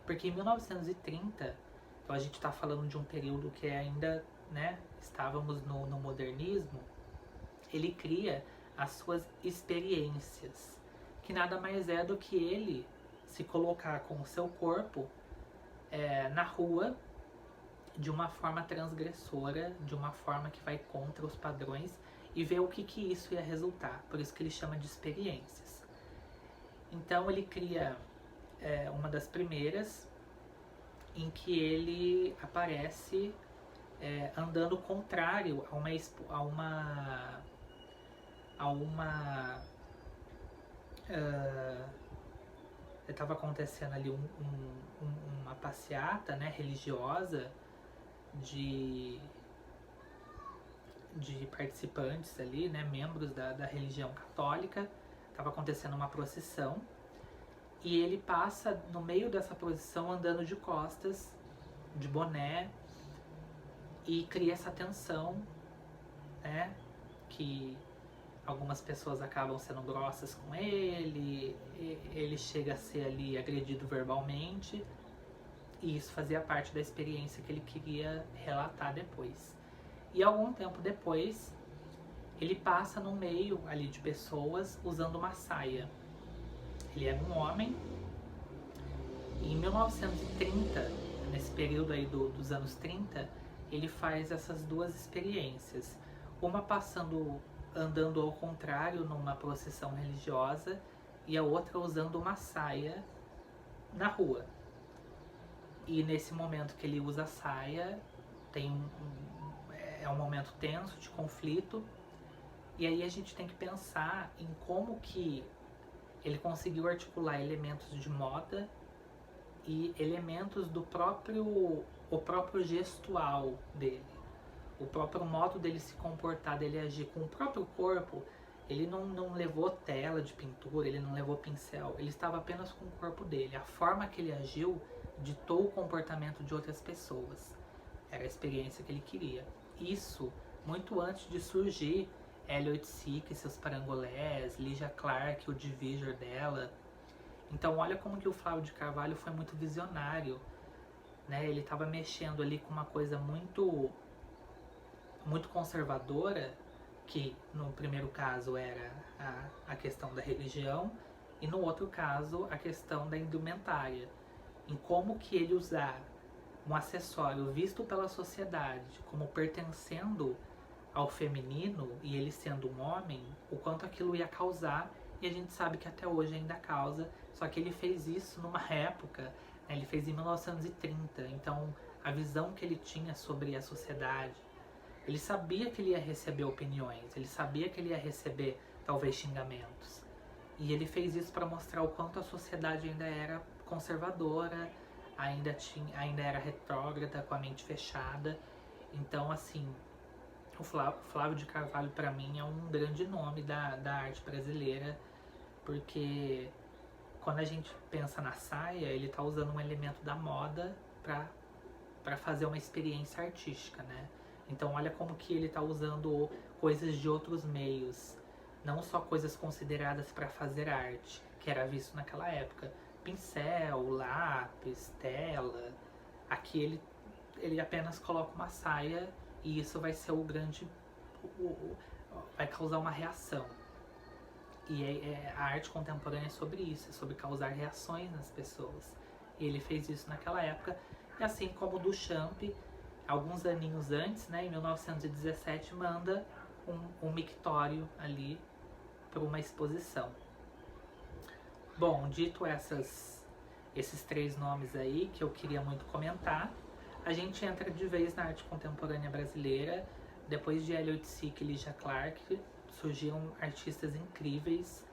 Porque em 1930, então a gente está falando de um período que ainda, né, estávamos no modernismo, ele cria as suas experiências, que nada mais é do que ele se colocar com o seu corpo na rua de uma forma transgressora, de uma forma que vai contra os padrões e ver o que isso ia resultar. Por isso que ele chama de experiências. Então ele cria uma das primeiras em que ele aparece andando contrário a uma estava acontecendo ali uma passeata, né, religiosa de participantes ali, né, membros da religião católica. Estava acontecendo uma procissão e ele passa no meio dessa procissão andando de costas, de boné, e cria essa tensão, né, que algumas pessoas acabam sendo grossas com ele chega a ser ali agredido verbalmente, e isso fazia parte da experiência que ele queria relatar depois. E algum tempo depois, ele passa no meio ali de pessoas usando uma saia. Ele era um homem. E em 1930, nesse período aí dos anos 30, ele faz essas duas experiências. Uma andando ao contrário numa procissão religiosa, e a outra usando uma saia na rua. E nesse momento que ele usa a saia, é um momento tenso de conflito. E aí a gente tem que pensar em como que ele conseguiu articular elementos de moda e elementos do o próprio gestual dele. O próprio modo dele se comportar, dele agir com o próprio corpo. Ele não levou tela de pintura, ele não levou pincel, ele estava apenas com o corpo dele. A forma que ele agiu ditou o comportamento de outras pessoas. Era a experiência que ele queria. Isso muito antes de surgir Elliot Sick e seus parangolés, Lygia Clark, o divisor dela. Então olha como que o Flávio de Carvalho foi muito visionário, né? Ele estava mexendo ali com uma coisa muito conservadora, que no primeiro caso era a questão da religião, e no outro caso a questão da indumentária. Em como que ele usar um acessório visto pela sociedade como pertencendo ao feminino, e ele sendo um homem, o quanto aquilo ia causar, e a gente sabe que até hoje ainda causa, só que ele fez isso numa época, né, ele fez em 1930, então a visão que ele tinha sobre a sociedade, ele sabia que ele ia receber opiniões, ele sabia que ele ia receber talvez xingamentos, e ele fez isso para mostrar o quanto a sociedade ainda era conservadora, ainda era retrógrada, com a mente fechada. Então assim, o Flávio de Carvalho para mim é um grande nome da arte brasileira, porque quando a gente pensa na saia, ele está usando um elemento da moda para fazer uma experiência artística, né? Então olha como que ele está usando coisas de outros meios, não só coisas consideradas para fazer arte, que era visto naquela época. Pincel, lápis, tela. Aqui ele apenas coloca uma saia, e isso vai ser vai causar uma reação. E a arte contemporânea é sobre isso, é sobre causar reações nas pessoas. E ele fez isso naquela época, e assim como o Duchamp, alguns aninhos antes, né, em 1917, manda um mictório ali para uma exposição. Bom, dito esses três nomes aí que eu queria muito comentar, a gente entra de vez na arte contemporânea brasileira. Depois de Elliot Sick e Lygia Clark, surgiram artistas incríveis.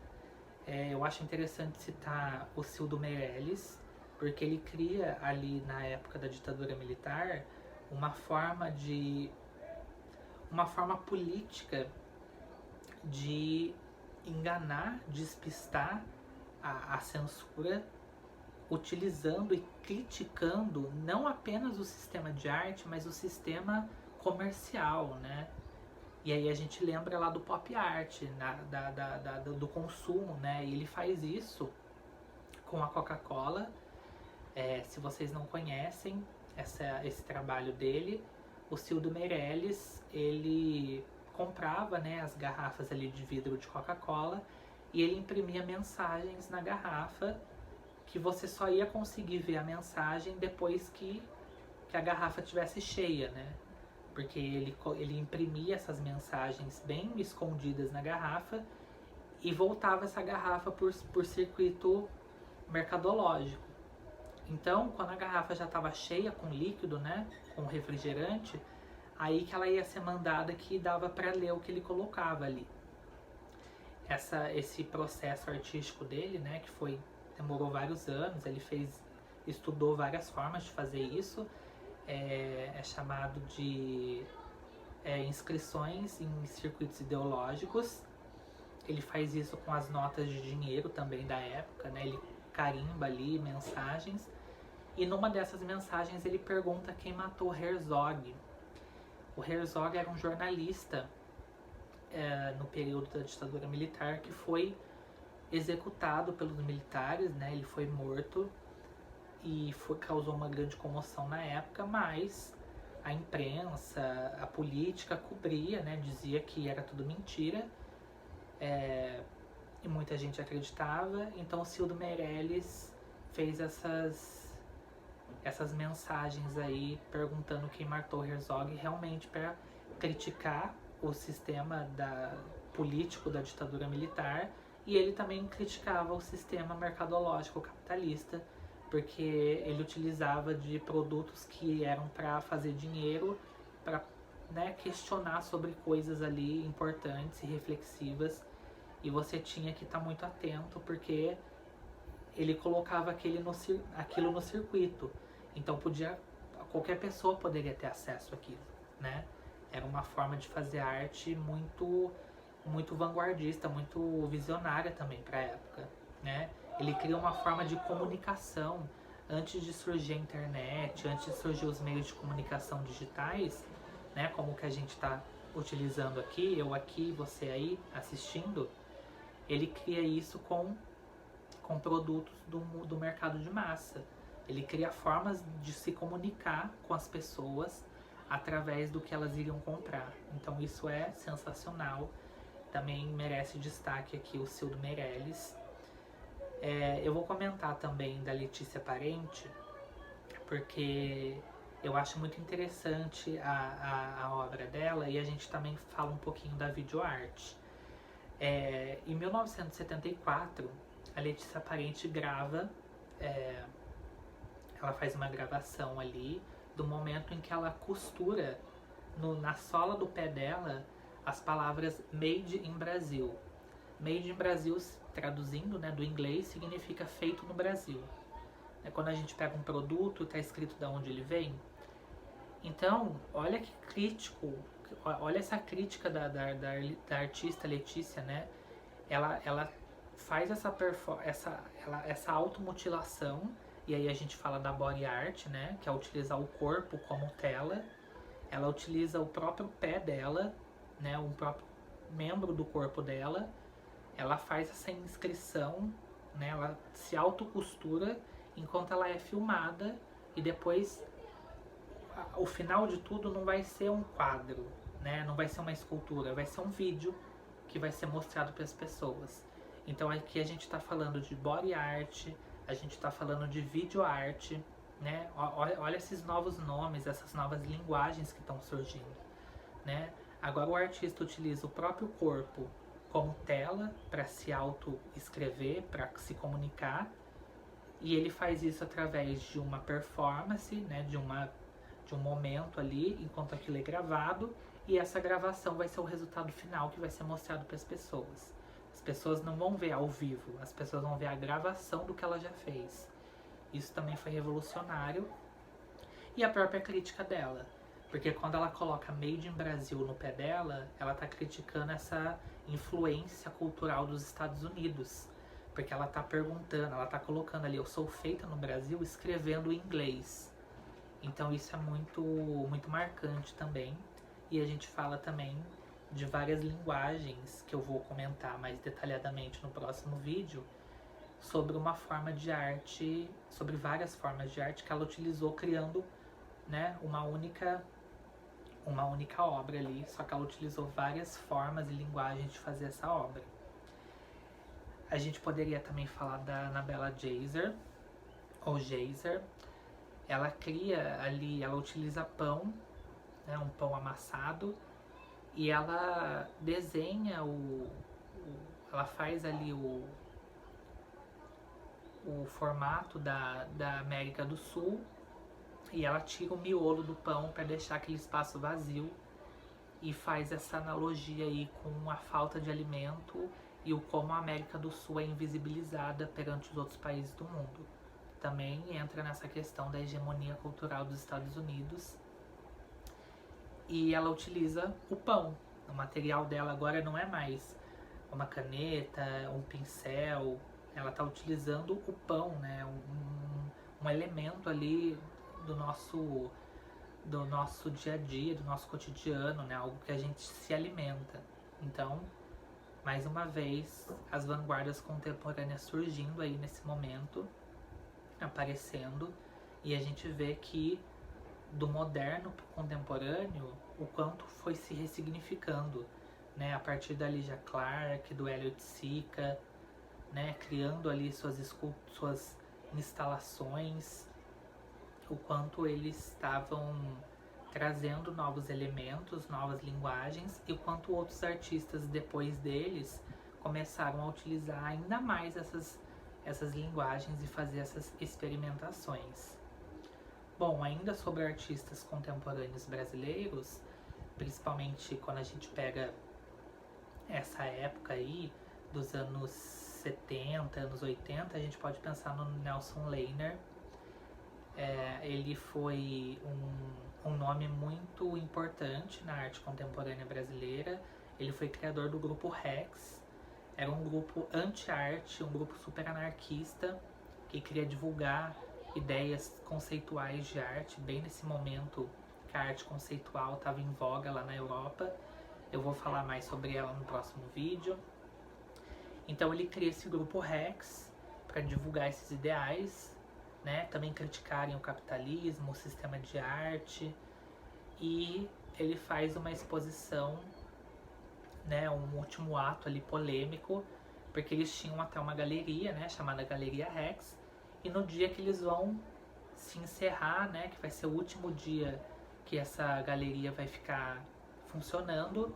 Eu acho interessante citar o Cildo Meirelles, porque ele cria ali na época da ditadura militar uma forma política de enganar, despistar a censura, utilizando e criticando não apenas o sistema de arte, mas o sistema comercial, né? E aí a gente lembra lá do pop art, do consumo, né? E ele faz isso com a Coca-Cola. Se vocês não conhecem esse trabalho dele, o Cildo Meirelles, ele comprava, né, as garrafas ali de vidro de Coca-Cola, e ele imprimia mensagens na garrafa, que você só ia conseguir ver a mensagem depois que a garrafa estivesse cheia, né? Porque ele imprimia essas mensagens bem escondidas na garrafa e voltava essa garrafa por circuito mercadológico. Então, quando a garrafa já estava cheia com líquido, né, com refrigerante, aí que ela ia ser mandada, que dava para ler o que ele colocava ali. Esse processo artístico dele, né, que demorou vários anos, ele estudou várias formas de fazer isso, é chamado de inscrições em circuitos ideológicos. Ele faz isso com as notas de dinheiro também da época, né, ele carimba ali mensagens, e numa dessas mensagens ele pergunta quem matou Herzog. O Herzog era um jornalista no período da ditadura militar, que foi executado pelos militares, né? Ele foi morto e causou uma grande comoção na época, mas a imprensa, a política cobria, né, dizia que era tudo mentira, e muita gente acreditava. Então o Cildo Meirelles fez essas mensagens aí perguntando quem matou Herzog, realmente para criticar o sistema político da ditadura militar, e ele também criticava o sistema mercadológico capitalista, porque ele utilizava de produtos que eram para fazer dinheiro, para, né, questionar sobre coisas ali importantes e reflexivas, e você tinha que estar muito atento, porque ele colocava aquilo no circuito. Então qualquer pessoa poderia ter acesso àquilo, né? Era uma forma de fazer arte muito, muito vanguardista, muito visionária também para a época, né? Ele cria uma forma de comunicação. Antes de surgir a internet, antes de surgir os meios de comunicação digitais, né? Como o que a gente está utilizando aqui, eu aqui, você aí assistindo, ele cria isso com produtos do mercado de massa. Ele cria formas de se comunicar com as pessoas através do que elas iriam comprar. Então isso é sensacional. Também merece destaque aqui o Cildo Meirelles. Eu vou comentar também da Letícia Parente, porque eu acho muito interessante a obra dela, e a gente também fala um pouquinho da videoarte. Em 1974, a Letícia Parente grava, ela faz uma gravação ali do momento em que ela costura na sola do pé dela as palavras Made in Brasil. Made in Brasil, traduzindo, né, do inglês, significa feito no Brasil. Quando a gente pega um produto, está escrito de onde ele vem. Então, olha que crítico, olha essa crítica da artista Letícia, né? Ela faz essa automutilação, e aí a gente fala da body art, né? Que é utilizar o corpo como tela. Ela utiliza o próprio pé dela, né? Um próprio membro do corpo dela. Ela faz essa inscrição, né? Ela se autocostura enquanto ela é filmada, e depois o final de tudo não vai ser um quadro, né? Não vai ser uma escultura, vai ser um vídeo que vai ser mostrado para as pessoas. Então aqui a gente está falando de body art, a gente está falando de video art, né? Olha esses novos nomes, essas novas linguagens que estão surgindo, né? Agora o artista utiliza o próprio corpo como tela para se auto-escrever, para se comunicar, e ele faz isso através de uma performance, né? De um momento ali, enquanto aquilo é gravado, e essa gravação vai ser o resultado final que vai ser mostrado para as pessoas. As pessoas não vão ver ao vivo, as pessoas vão ver a gravação do que ela já fez. Isso também foi revolucionário. E a própria crítica dela, porque quando ela coloca Made in Brasil no pé dela, ela está criticando essa influência cultural dos Estados Unidos, porque ela está perguntando, ela está colocando ali, eu sou feita no Brasil, escrevendo em inglês. Então isso é muito, muito marcante também. E a gente fala também de várias linguagens, que eu vou comentar mais detalhadamente no próximo vídeo, sobre uma forma de arte, sobre várias formas de arte que ela utilizou, criando, né, uma única obra ali, só que ela utilizou várias formas e linguagens de fazer essa obra. A gente poderia também falar da Anabella Geiser, ou Geiser. Ela cria ali, ela utiliza pão, né, um pão amassado, e ela desenha ela faz ali o formato da América do Sul, e ela tira o miolo do pão para deixar aquele espaço vazio, e faz essa analogia aí com a falta de alimento e o como a América do Sul é invisibilizada perante os outros países do mundo. Também entra nessa questão da hegemonia cultural dos Estados Unidos. E ela utiliza o pão. O material dela agora não é mais uma caneta, um pincel. Ela está utilizando o pão, né? Um elemento ali do nosso dia a dia, do nosso cotidiano, né? Algo que a gente se alimenta. Então, mais uma vez, as vanguardas contemporâneas surgindo aí nesse momento, aparecendo, e a gente vê que do moderno para o contemporâneo, o quanto foi se ressignificando, né? A partir da Lygia Clark, do Elliot Sica, né? Criando ali suas instalações, o quanto eles estavam trazendo novos elementos, novas linguagens, e o quanto outros artistas depois deles começaram a utilizar ainda mais essas linguagens e fazer essas experimentações. Bom, ainda sobre artistas contemporâneos brasileiros, principalmente quando a gente pega essa época aí, dos anos 70, anos 80, a gente pode pensar no Nelson Lehner. Ele foi um nome muito importante na arte contemporânea brasileira. Ele foi criador do grupo Rex. Era um grupo anti-arte, um grupo super anarquista, que queria divulgar ideias conceituais de arte, bem nesse momento que a arte conceitual estava em voga lá na Europa. Eu vou falar mais sobre ela no próximo vídeo. Então ele cria esse grupo Rex para divulgar esses ideais, né? Também criticarem o capitalismo, o sistema de arte, e ele faz uma exposição, né? Um último ato ali polêmico, porque eles tinham até uma galeria, né? Chamada Galeria Rex, e no dia que eles vão se encerrar, né? Que vai ser o último dia que essa galeria vai ficar funcionando,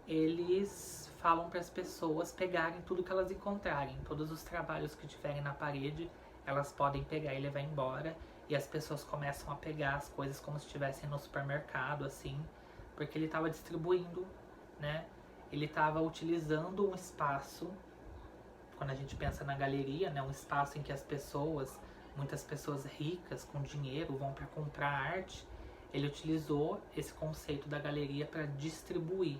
eles falam para as pessoas pegarem tudo que elas encontrarem, todos os trabalhos que tiverem na parede, elas podem pegar e levar embora, e as pessoas começam a pegar as coisas como se estivessem no supermercado, assim, porque ele estava distribuindo, né? Ele estava utilizando um espaço, quando a gente pensa na galeria, né? Um espaço em que as pessoas, muitas pessoas ricas com dinheiro, vão para comprar arte. Ele utilizou esse conceito da galeria para distribuir,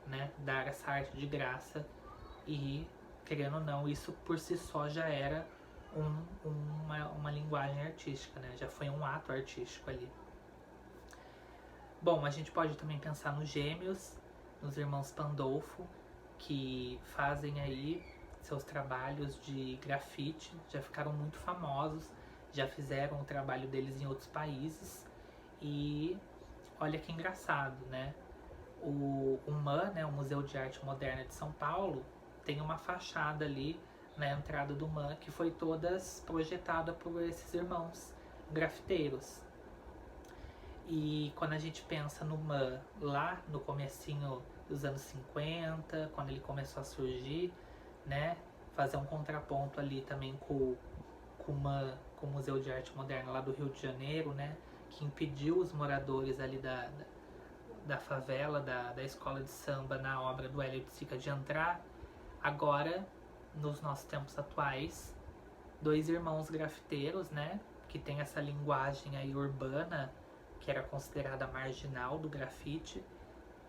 né? Dar essa arte de graça, e, querendo ou não, isso por si só já era uma linguagem artística, né? Já foi um ato artístico ali. Bom, a gente pode também pensar nos Gêmeos, nos irmãos Pandolfo, que fazem aí seus trabalhos de grafite, já ficaram muito famosos, já fizeram o trabalho deles em outros países, e olha que engraçado, né? O MAN, né, o Museu de Arte Moderna de São Paulo, tem uma fachada ali na entrada do MAN que foi toda projetada por esses irmãos grafiteiros. E quando a gente pensa no MAN lá no comecinho dos anos 50, quando ele começou a surgir, né, fazer um contraponto ali também com o MAN, com o Museu de Arte Moderna lá do Rio de Janeiro, né, que impediu os moradores ali da favela, da escola de samba na obra do Elliot Sica de entrar. Agora, nos nossos tempos atuais, dois irmãos grafiteiros, né, que tem essa linguagem aí urbana, que era considerada marginal do grafite,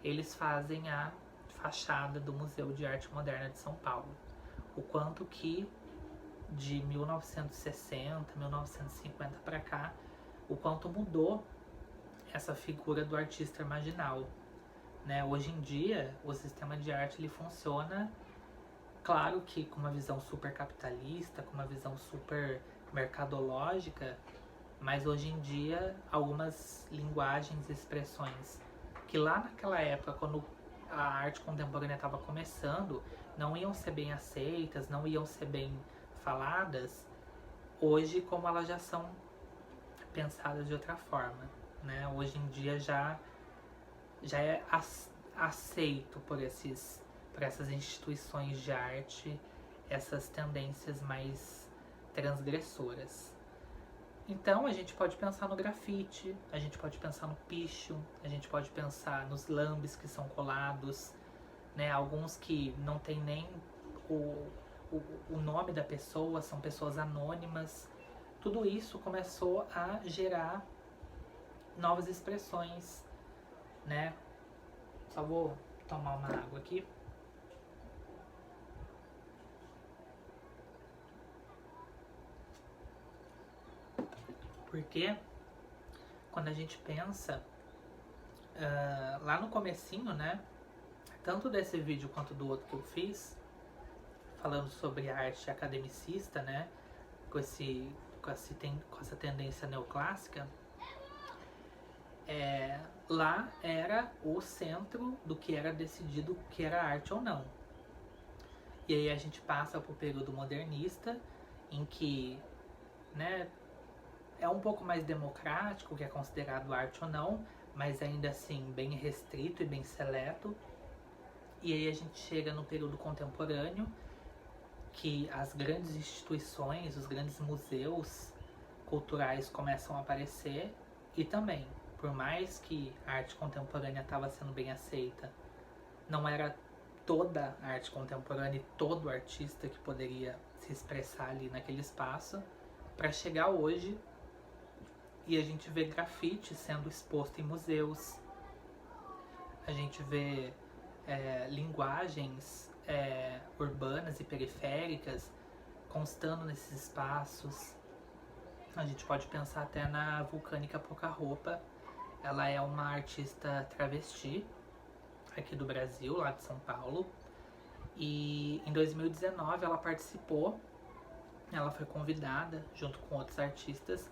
eles fazem a fachada do Museu de Arte Moderna de São Paulo. O quanto que de 1960, 1950 para cá, o quanto mudou essa figura do artista marginal, né? Hoje em dia, o sistema de arte ele funciona, claro que com uma visão super capitalista, com uma visão super mercadológica, mas hoje em dia algumas linguagens e expressões que lá naquela época, quando a arte contemporânea estava começando, não iam ser bem aceitas, não iam ser bem faladas, hoje como elas já são pensadas de outra forma, né? Hoje em dia já é aceito por essas instituições de arte, essas tendências mais transgressoras. Então a gente pode pensar no grafite, a gente pode pensar no picho, a gente pode pensar nos lambes que são colados, né? Alguns que não tem nem o nome da pessoa, são pessoas anônimas. Tudo isso começou a gerar novas expressões, né? Só vou tomar uma água aqui. Porque quando a gente pensa lá no comecinho, né? Tanto desse vídeo quanto do outro que eu fiz, falando sobre arte academicista, né? Com essa tendência neoclássica, Lá era o centro do que era decidido que era arte ou não. E aí a gente passa para o período modernista, em que, né, é um pouco mais democrático o que é considerado arte ou não, mas ainda assim bem restrito e bem seleto. E aí a gente chega no período contemporâneo, que as grandes instituições, os grandes museus culturais começam a aparecer, e também, por mais que a arte contemporânea estava sendo bem aceita, não era toda a arte contemporânea e todo artista que poderia se expressar ali naquele espaço, para chegar hoje e a gente vê grafite sendo exposto em museus, a gente vê linguagens urbanas e periféricas constando nesses espaços. A gente pode pensar até na Vulcânica Pouca Roupa. Ela é uma artista travesti aqui do Brasil, lá de São Paulo. E em 2019 ela participou, ela foi convidada, junto com outros artistas,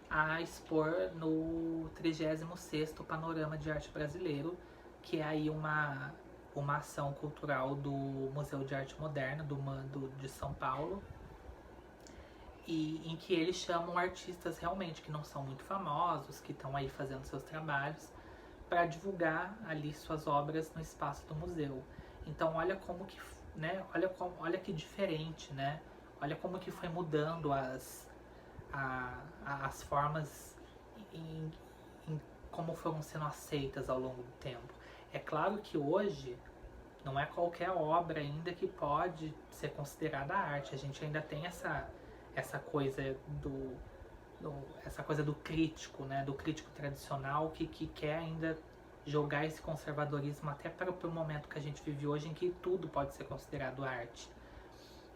a expor no 36º Panorama de Arte Brasileiro, que é aí uma ação cultural do Museu de Arte Moderna de São Paulo, e em que eles chamam artistas realmente que não são muito famosos, que estão aí fazendo seus trabalhos, para divulgar ali suas obras no espaço do museu. Então olha como que, né, olha que diferente, né? Olha como que foi mudando as formas em como foram sendo aceitas ao longo do tempo. É claro que hoje não é qualquer obra ainda que pode ser considerada arte. A gente ainda tem essa coisa do crítico, né? Do crítico tradicional que quer ainda jogar esse conservadorismo até para o momento que a gente vive hoje, em que tudo pode ser considerado arte.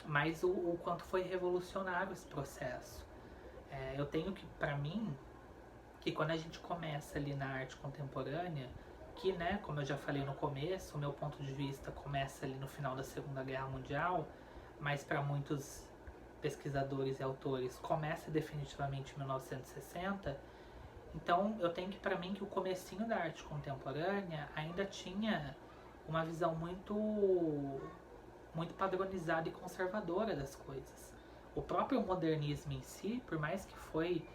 Mas o quanto foi revolucionário esse processo. Eu tenho que, para mim, que quando a gente começa ali na arte contemporânea, que, né, como eu já falei no começo, o meu ponto de vista começa ali no final da Segunda Guerra Mundial, mas para muitos pesquisadores e autores começa definitivamente em 1960. Então eu tenho que, para mim, que o comecinho da arte contemporânea ainda tinha uma visão muito padronizada e conservadora das coisas. O próprio modernismo em si, por mais que foi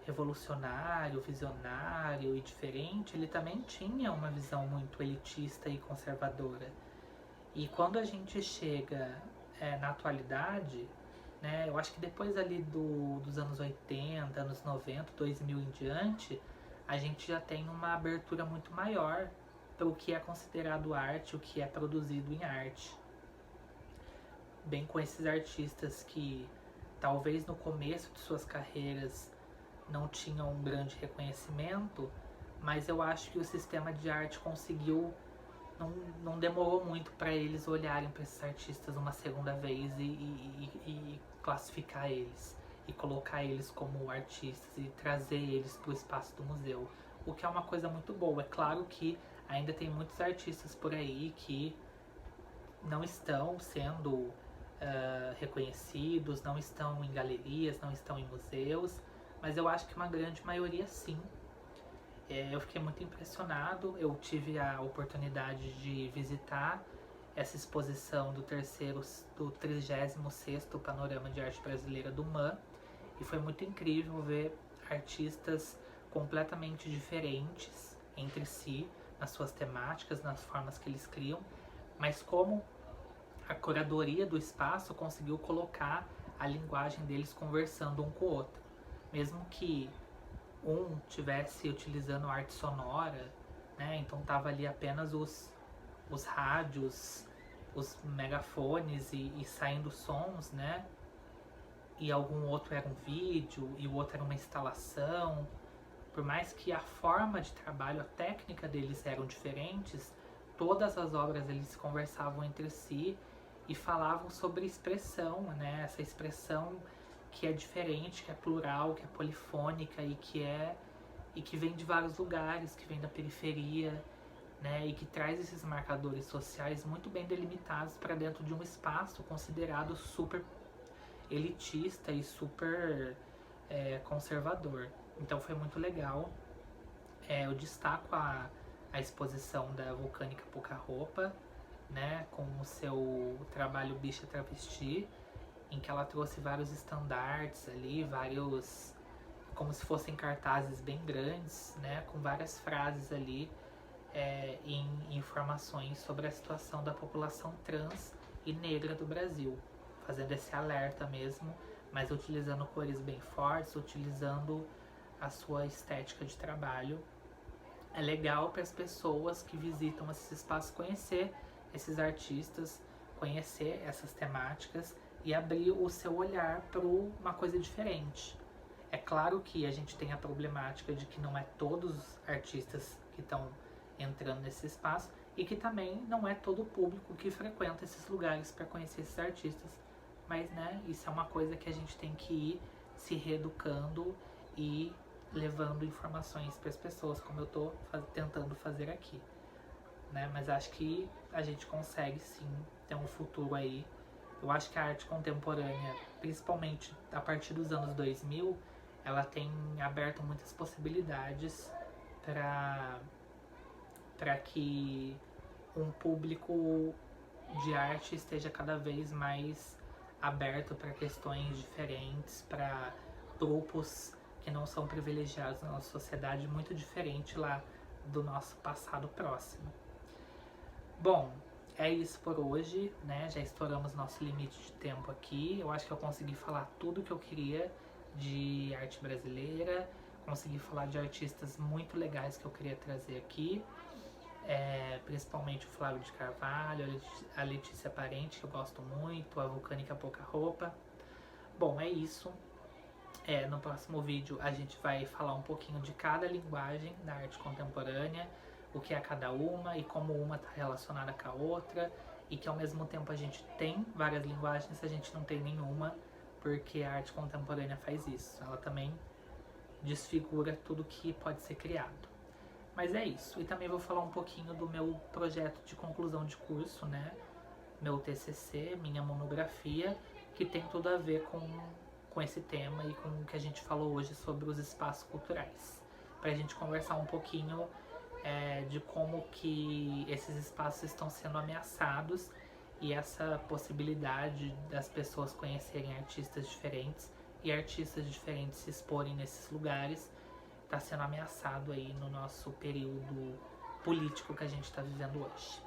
revolucionário, visionário e diferente, ele também tinha uma visão muito elitista e conservadora. E quando a gente chega na atualidade, né, eu acho que depois ali dos anos 80, anos 90, 2000 em diante, a gente já tem uma abertura muito maior para o que é considerado arte, o que é produzido em arte. Bem com esses artistas que talvez no começo de suas carreiras não tinham um grande reconhecimento, mas eu acho que o sistema de arte conseguiu, não demorou muito para eles olharem para esses artistas uma segunda vez e classificar eles e colocar eles como artistas e trazer eles para o espaço do museu, o que é uma coisa muito boa. É claro que ainda tem muitos artistas por aí que não estão sendo reconhecidos, não estão em galerias, não estão em museus, mas eu acho que uma grande maioria sim. Eu fiquei muito impressionado, eu tive a oportunidade de visitar essa exposição do 36º Panorama de Arte Brasileira do MAM, e foi muito incrível ver artistas completamente diferentes entre si, nas suas temáticas, nas formas que eles criam, mas como a curadoria do espaço conseguiu colocar a linguagem deles conversando um com o outro. Mesmo que um tivesse utilizando arte sonora, né? Então tava ali apenas os rádios, os megafones e saindo sons, né? E algum outro era um vídeo e o outro era uma instalação. Por mais que a forma de trabalho, a técnica deles eram diferentes, todas as obras eles conversavam entre si e falavam sobre expressão, né? Essa expressão que é diferente, que é plural, que é polifônica e que vem de vários lugares, que vem da periferia, né? E que traz esses marcadores sociais muito bem delimitados para dentro de um espaço considerado super elitista e super conservador. Então foi muito legal eu destaco a exposição da Vulcânica Pouca Roupa, né, com o seu trabalho Bicha Travesti, em que ela trouxe vários estandartes ali, vários, como se fossem cartazes bem grandes, né, com várias frases ali em informações sobre a situação da população trans e negra do Brasil, fazendo esse alerta mesmo, mas utilizando cores bem fortes, utilizando a sua estética de trabalho. É legal para as pessoas que visitam esses espaços conhecer esses artistas, conhecer essas temáticas e abrir o seu olhar para uma coisa diferente. É claro que a gente tem a problemática de que não é todos os artistas que estão entrando nesse espaço e que também não é todo o público que frequenta esses lugares para conhecer esses artistas. Mas, né, isso é uma coisa que a gente tem que ir se reeducando e levando informações para as pessoas, como eu estou tentando fazer aqui, né? Mas acho que a gente consegue sim ter um futuro aí. Eu acho que a arte contemporânea, principalmente a partir dos anos 2000, ela tem aberto muitas possibilidades para que um público de arte esteja cada vez mais aberto para questões diferentes, para grupos que não são privilegiados na nossa sociedade, muito diferente lá do nosso passado próximo. Bom, é isso por hoje, né? Já estouramos nosso limite de tempo aqui. Eu acho que eu consegui falar tudo que eu queria de arte brasileira, consegui falar de artistas muito legais que eu queria trazer aqui, principalmente o Flávio de Carvalho, a Letícia Parente, que eu gosto muito, a Vulcânica Pouca Roupa. Bom, é isso. No próximo vídeo a gente vai falar um pouquinho de cada linguagem da arte contemporânea, o que é cada uma e como uma está relacionada com a outra, e que ao mesmo tempo a gente tem várias linguagens, a gente não tem nenhuma, porque a arte contemporânea faz isso. Ela também desfigura tudo que pode ser criado. Mas é isso. E também vou falar um pouquinho do meu projeto de conclusão de curso, né? Meu TCC, minha monografia, que tem tudo a ver com esse tema e com o que a gente falou hoje sobre os espaços culturais. Para a gente conversar um pouquinho de como que esses espaços estão sendo ameaçados e essa possibilidade das pessoas conhecerem artistas diferentes e artistas diferentes se exporem nesses lugares está sendo ameaçado aí no nosso período político que a gente está vivendo hoje.